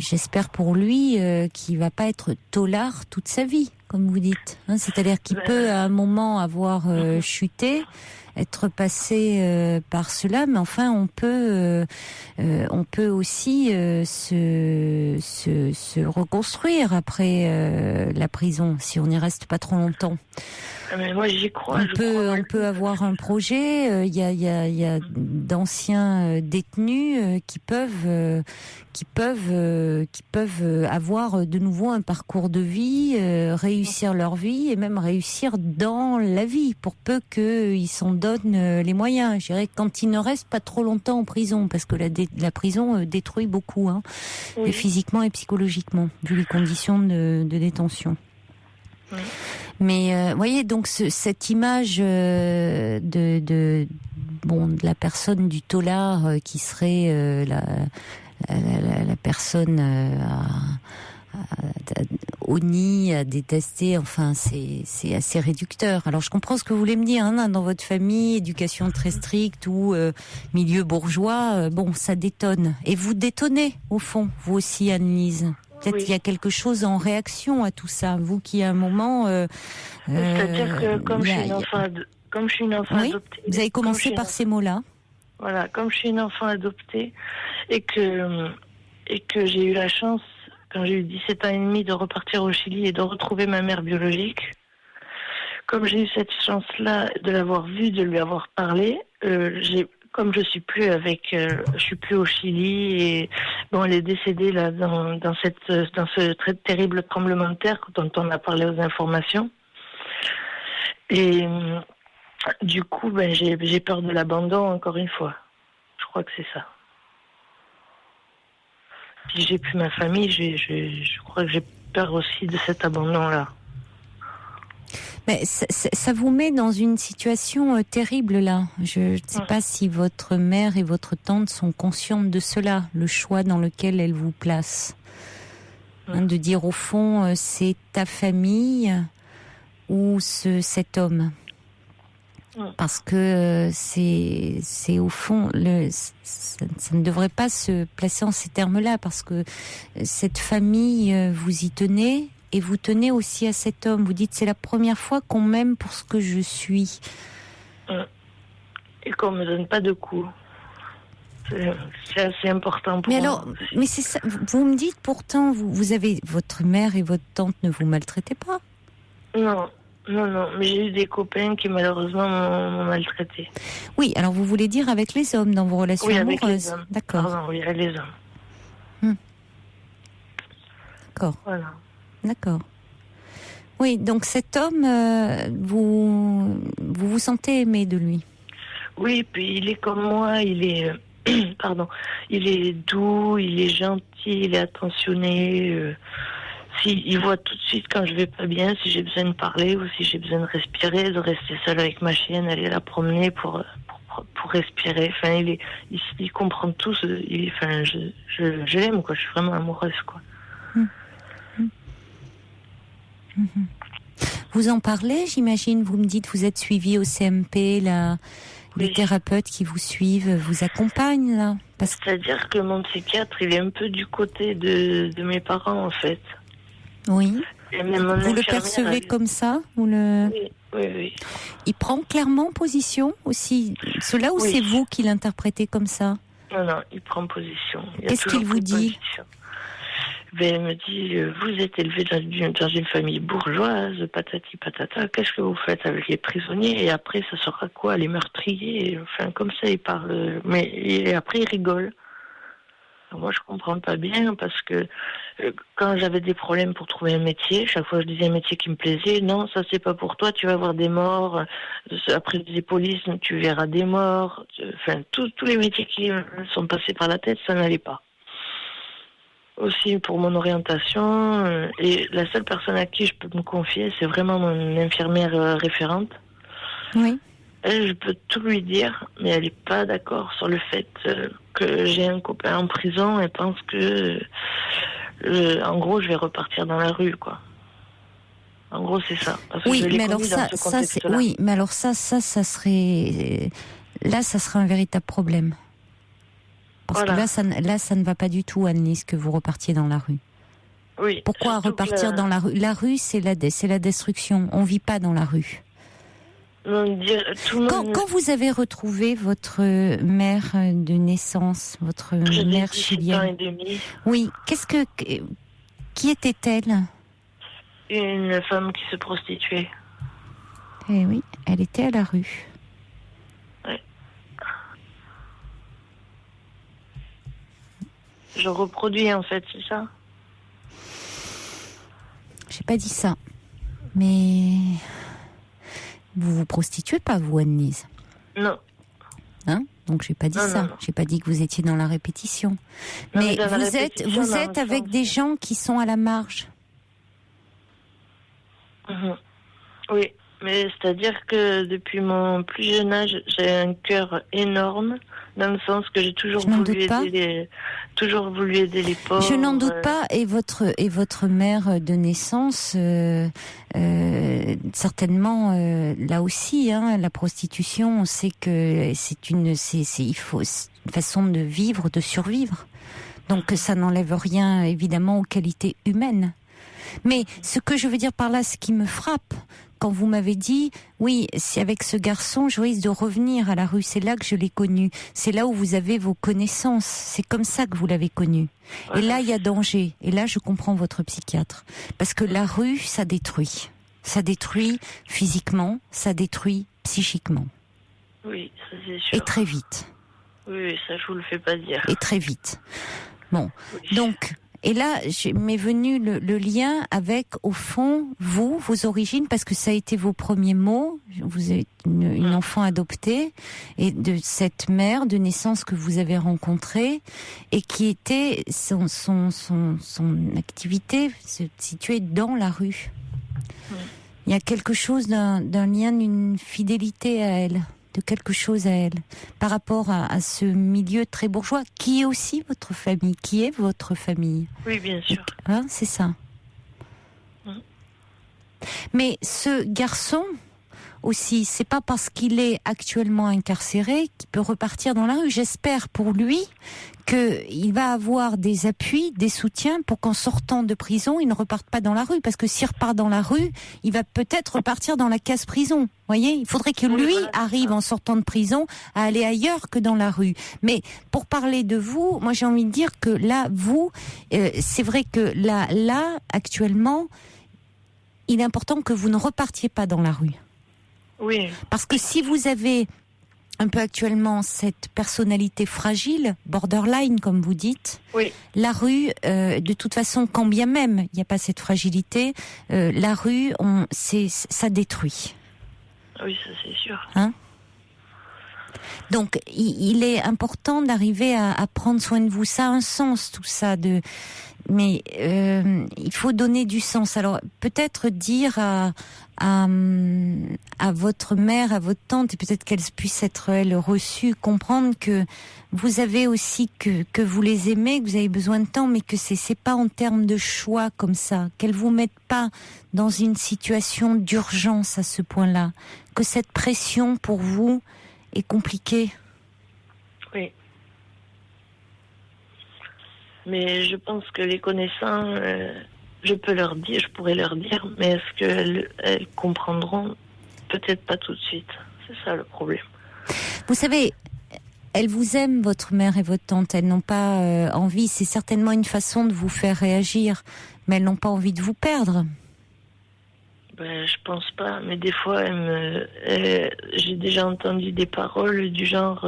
j'espère pour lui qu'il va pas être tolard toute sa vie, comme vous dites. C'est-à-dire qu'il peut à un moment avoir chuté, être passé par cela, mais enfin on peut aussi se reconstruire après la prison si on n'y reste pas trop longtemps. Mais moi j'y crois. On peut avoir un projet. Il y a d'anciens détenus qui peuvent avoir de nouveau un parcours de vie, réussir leur vie et même réussir dans la vie, pour peu qu'ils s'en donnent les moyens. Je dirais quand ils ne restent pas trop longtemps en prison, parce que la prison détruit beaucoup, et physiquement et psychologiquement, vu les conditions de détention. Oui. Mais voyez, donc cette image de la personne du tolard qui serait la personne au nid, à détester, enfin c'est assez réducteur. Alors je comprends ce que vous voulez me dire, hein, dans votre famille, éducation très stricte ou milieu bourgeois, bon ça détonne. Et vous détonnez au fond, vous aussi Anne-Lise. Peut-être qu'il y a quelque chose en réaction à tout ça, vous qui à un moment... c'est-à-dire que comme je suis une enfant adoptée... Vous avez commencé par ces mots-là. Voilà, comme je suis une enfant adoptée et que j'ai eu la chance, quand j'ai eu 17 ans et demi, de repartir au Chili et de retrouver ma mère biologique, comme j'ai eu cette chance-là de l'avoir vue, de lui avoir parlé, comme je suis plus au Chili et bon, elle est décédée là dans ce très terrible tremblement de terre dont on a parlé aux informations. Et du coup, j'ai peur de l'abandon encore une fois. Je crois que c'est ça. Si j'ai plus ma famille, je crois que j'ai peur aussi de cet abandon-là. Mais ça vous met dans une situation terrible là. Je ne sais pas si votre mère et votre tante sont conscientes de cela, le choix dans lequel elles vous placent. De dire au fond, c'est ta famille ou cet homme. Parce que c'est au fond, ça ne devrait pas se placer en ces termes-là, parce que cette famille, vous y tenez, et vous tenez aussi à cet homme. Vous dites, c'est la première fois qu'on m'aime pour ce que je suis. Et qu'on me donne pas de coups. C'est assez important pour moi. Mais c'est ça, vous me dites pourtant, vous avez, votre mère et votre tante ne vous maltraitaient pas? Non, mais j'ai eu des copains qui malheureusement m'ont maltraité. Oui, alors vous voulez dire avec les hommes dans vos relations amoureuses? Avec les hommes. D'accord. Pardon, oui, avec les hommes. D'accord. Voilà. D'accord. Oui, donc cet homme, vous sentez aimé de lui? Oui, puis il est comme moi, il est, il est doux, il est gentil, il est attentionné. Il voit tout de suite quand je vais pas bien, si j'ai besoin de parler ou si j'ai besoin de respirer, de rester seule avec ma chienne, aller la promener pour respirer. Enfin, il comprend tout. Je l'aime, quoi. Je suis vraiment amoureuse, quoi. Vous en parlez, j'imagine. Vous me dites, vous êtes suivi au CMP, les thérapeutes qui vous suivent vous accompagnent, là. C'est-à-dire que mon psychiatre, il est un peu du côté de mes parents, en fait. Oui. Et même vous le percevez comme ça Oui. Il prend clairement position aussi, cela, ou c'est vous qui l'interprétez comme ça? Non, il prend position. Qu'est-ce qu'il vous dit? Il me dit, vous êtes élevé dans une famille bourgeoise, patati patata, qu'est-ce que vous faites avec les prisonniers? Et après, ça sera quoi, les meurtriers? Enfin, comme ça, il parle. Et après, il rigole. Alors moi, je comprends pas bien, parce que quand j'avais des problèmes pour trouver un métier, chaque fois que je disais un métier qui me plaisait, non, ça c'est pas pour toi, tu vas avoir des morts. Après des polices, tu verras des morts. Enfin, tous les métiers qui me sont passés par la tête, ça n'allait pas. Aussi pour mon orientation, et la seule personne à qui je peux me confier, c'est vraiment mon infirmière référente. Oui. Elle, je peux tout lui dire, mais elle n'est pas d'accord sur le fait que j'ai un copain en prison. Elle pense que, en gros, je vais repartir dans la rue, quoi. En gros, c'est ça. Parce que oui, je l'ai mais alors ça c'est oui, mais alors ça serait là, ça serait un véritable problème. Parce que là, ça ne va pas du tout, Anne-Lise, que vous repartiez dans la rue. Oui. Pourquoi repartir dans la rue? La rue, c'est la destruction. On vit pas dans la rue. Quand vous avez retrouvé votre mère de naissance, votre mère chilienne, oui, qui était-elle? Une femme qui se prostituait. Eh oui, elle était à la rue. Je reproduis, en fait, c'est ça? J'ai pas dit ça. Mais vous vous prostituez pas, vous, Anne-Lise? Non. Hein? Donc j'ai pas dit ça. Non. J'ai pas dit que vous étiez dans la répétition. Mais vous êtes avec des gens qui sont à la marge. Oui, mais c'est-à-dire que depuis mon plus jeune âge, j'ai un cœur énorme, dans le sens que j'ai toujours voulu aider les pauvres. Je n'en doute pas. Et votre mère de naissance, certainement, là aussi, la prostitution, on sait que c'est une façon de vivre, de survivre. Donc ça n'enlève rien, évidemment, aux qualités humaines. Mais ce que je veux dire par là, ce qui me frappe, quand vous m'avez dit, oui, si avec ce garçon, je risque de revenir à la rue, c'est là que je l'ai connu, c'est là où vous avez vos connaissances, c'est comme ça que vous l'avez connu. Et là, il y a danger. Et là, je comprends votre psychiatre. Parce que la rue, ça détruit. Ça détruit physiquement, ça détruit psychiquement. Oui, ça c'est sûr. Et très vite. Oui, ça je vous le fais pas dire. Et très vite. Bon, oui. Donc... Et là, m'est venu le lien avec, au fond, vos origines, parce que ça a été vos premiers mots. Vous êtes une enfant adoptée, et de cette mère de naissance que vous avez rencontrée, et qui était son activité se situait dans la rue. Il y a quelque chose d'un lien, d'une fidélité à elle, de quelque chose à elle, par rapport à ce milieu très bourgeois, qui est aussi votre famille, qui est votre famille. Oui, bien sûr. C'est ça. Mais ce garçon, aussi, c'est pas parce qu'il est actuellement incarcéré qu'il peut repartir dans la rue. J'espère pour lui qu'il va avoir des appuis, des soutiens pour qu'en sortant de prison, il ne reparte pas dans la rue. Parce que s'il repart dans la rue, il va peut-être repartir dans la case prison. Vous voyez, il faudrait que lui arrive en sortant de prison à aller ailleurs que dans la rue. Mais pour parler de vous, moi j'ai envie de dire que là, vous, c'est vrai que là, actuellement, il est important que vous ne repartiez pas dans la rue. Oui. Parce que si vous avez un peu actuellement cette personnalité fragile, borderline comme vous dites, oui. La rue, de toute façon, quand bien même il n'y a pas cette fragilité, la rue, ça détruit. Oui, ça c'est sûr. Donc il est important d'arriver à prendre soin de vous. Ça a un sens tout ça, mais il faut donner du sens. Alors peut-être dire à votre mère, à votre tante, et peut-être qu'elle puisse être elle reçue, comprendre que vous avez aussi que vous les aimez, que vous avez besoin de temps, mais que c'est pas en termes de choix comme ça, qu'elle vous mette pas dans une situation d'urgence à ce point-là, que cette pression pour vous est compliquée. Oui. Mais je pense que les connaissants, je pourrais leur dire, mais est-ce qu'elles comprendront? Peut-être pas tout de suite. C'est ça le problème. Vous savez, elles vous aiment, votre mère et votre tante. Elles n'ont pas envie. C'est certainement une façon de vous faire réagir, mais elles n'ont pas envie de vous perdre. Je pense pas, mais des fois, j'ai déjà entendu des paroles du genre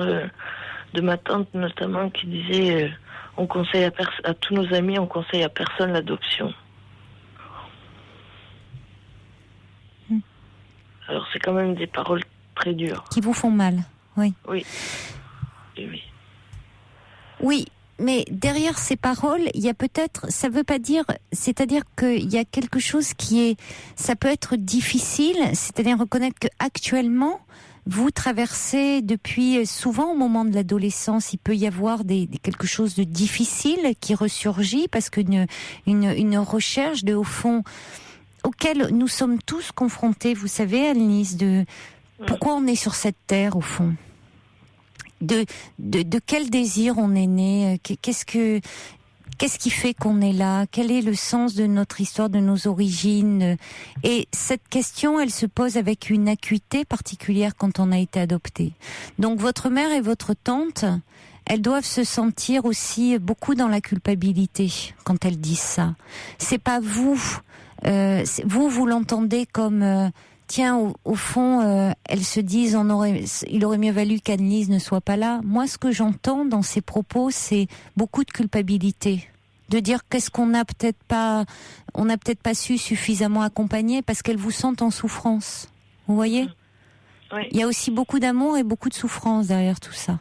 de ma tante notamment qui disait on conseille à tous nos amis, on conseille à personne l'adoption. Alors c'est quand même des paroles très dures. Qui vous font mal, oui. Oui. Oui. Oui, mais derrière ces paroles, il y a peut-être, ça veut pas dire, c'est-à-dire qu'il y a quelque chose ça peut être difficile, c'est-à-dire reconnaître que actuellement, vous traversez depuis souvent au moment de l'adolescence, il peut y avoir quelque chose de difficile qui ressurgit parce qu'une recherche au fond auquel nous sommes tous confrontés, vous savez, Annelise, de pourquoi on est sur cette terre au fond, de quel désir on est né, qu'est-ce qui fait qu'on est là, quel est le sens de notre histoire, de nos origines. Et cette question, elle se pose avec une acuité particulière quand on a été adopté. Donc votre mère et votre tante, elles doivent se sentir aussi beaucoup dans la culpabilité quand elles disent ça. C'est pas vous. Vous l'entendez comme tiens, au fond, elles se disent il aurait mieux valu qu'Annelise ne soit pas là. Moi, ce que j'entends dans ces propos, c'est beaucoup de culpabilité, de dire qu'est-ce qu'on n'a peut-être pas su suffisamment accompagner parce qu'elles vous sentent en souffrance. Vous voyez ? Oui. Il y a aussi beaucoup d'amour et beaucoup de souffrance derrière tout ça.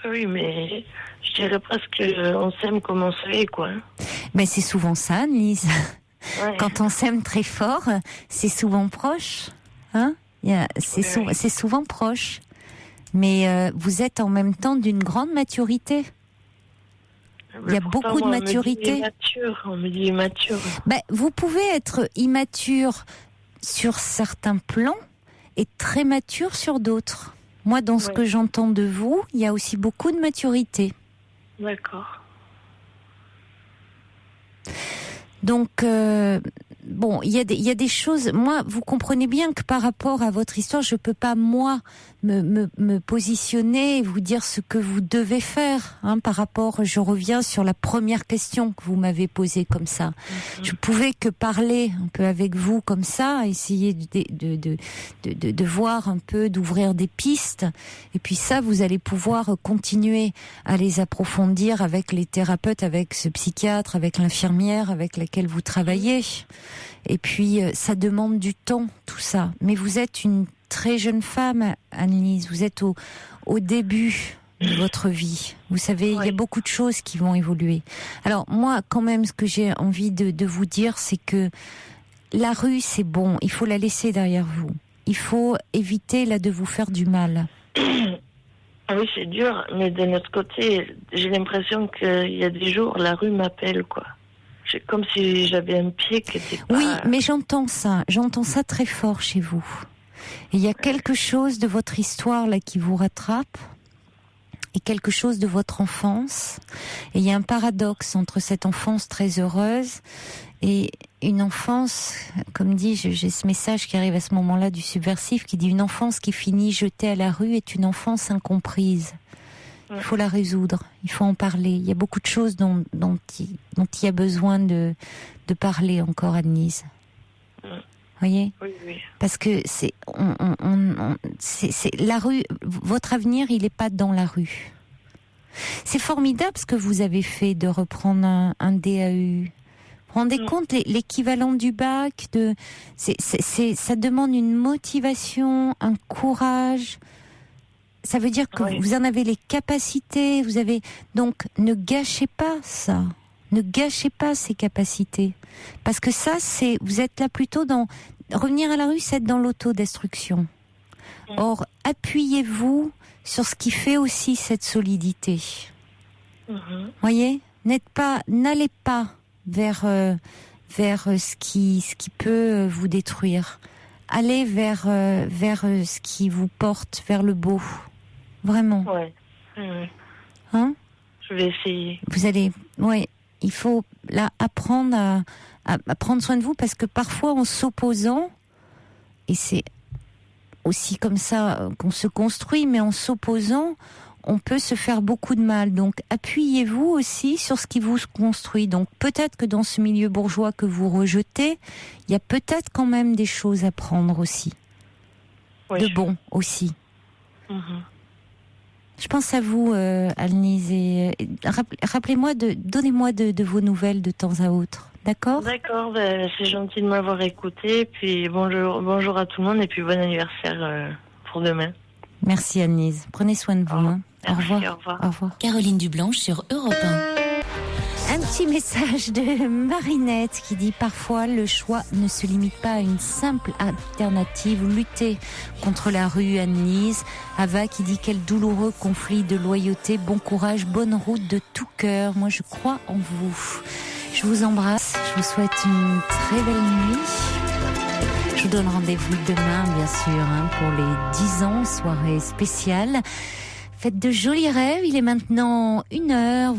Oui, mais je dirais presque on s'aime comme on se fait, quoi. Mais c'est souvent ça, Annelise. Ouais. Quand on s'aime très fort, c'est souvent proche, hein ? C'est souvent proche. Mais vous êtes en même temps d'une grande maturité. Il y a beaucoup de maturité. On me dit immature. Vous pouvez être immature sur certains plans et très mature sur d'autres. Moi, dans ce que j'entends de vous, il y a aussi beaucoup de maturité. D'accord. Donc, il y a des choses. Moi, vous comprenez bien que par rapport à votre histoire, je peux pas moi me positionner et vous dire ce que vous devez faire. Par rapport, je reviens sur la première question que vous m'avez posée comme ça. Mm-hmm. Je pouvais que parler un peu avec vous comme ça, essayer de voir un peu, d'ouvrir des pistes. Et puis ça, vous allez pouvoir continuer à les approfondir avec les thérapeutes, avec ce psychiatre, avec l'infirmière avec laquelle vous travaillez. Et puis, ça demande du temps, tout ça. Mais vous êtes une très jeune femme, Anne-Lise. Vous êtes au début de votre vie. Vous savez, il y a beaucoup de choses qui vont évoluer. Alors, moi, quand même, ce que j'ai envie de vous dire, c'est que la rue, c'est bon. Il faut la laisser derrière vous. Il faut éviter, là, de vous faire du mal. Ah oui, c'est dur. Mais de notre côté, j'ai l'impression qu'il y a des jours, la rue m'appelle, quoi. C'est comme si j'avais un pied qui était pas... Oui, mais j'entends ça très fort chez vous. Et il y a quelque chose de votre histoire là qui vous rattrape, et quelque chose de votre enfance. Et il y a un paradoxe entre cette enfance très heureuse et une enfance, comme dit, j'ai ce message qui arrive à ce moment-là du subversif, qui dit une enfance qui finit jetée à la rue est une enfance incomprise. Il faut la résoudre, il faut en parler. Il y a beaucoup de choses dont il y a besoin de parler encore, Anne-Lise. Voyez ? Oui. Parce que c'est la rue. Votre avenir, il n'est pas dans la rue. C'est formidable ce que vous avez fait de reprendre un DAU. Vous vous rendez compte l'équivalent du bac ça demande une motivation, un courage. Ça veut dire que vous en avez les capacités, donc ne gâchez pas ça. Ne gâchez pas ces capacités. Parce que ça, vous êtes là plutôt revenir à la rue, c'est être dans l'autodestruction. Or, appuyez-vous sur ce qui fait aussi cette solidité. Voyez? N'allez pas vers ce qui peut vous détruire. Allez vers ce qui vous porte vers le beau. Vraiment. Hein? Je vais essayer. Vous allez, il faut là apprendre à prendre soin de vous, parce que parfois en s'opposant, et c'est aussi comme ça qu'on se construit, mais en s'opposant, on peut se faire beaucoup de mal. Donc appuyez-vous aussi sur ce qui vous construit. Donc peut-être que dans ce milieu bourgeois que vous rejetez, il y a peut-être quand même des choses à prendre aussi. De bon aussi. Je pense à vous, Anne-Lise, et rappelez-moi, donnez-moi de vos nouvelles de temps à autre. D'accord ? D'accord, c'est gentil de m'avoir écouté. Puis bonjour à tout le monde, et puis bon anniversaire pour demain. Merci Anne-Lise. Prenez soin de vous. Au revoir. Au revoir. Caroline Dublanche sur Europe 1. Un petit message de Marinette qui dit: parfois le choix ne se limite pas à une simple alternative. Lutter contre la rue, Anne-Lise. Ava qui dit: quel douloureux conflit de loyauté. Bon courage, bonne route de tout cœur. Moi je crois en vous. Je vous embrasse. Je vous souhaite une très belle nuit. Je vous donne rendez-vous demain, bien sûr, pour les 10 ans, soirée spéciale. Faites de jolis rêves. Il est maintenant 1h.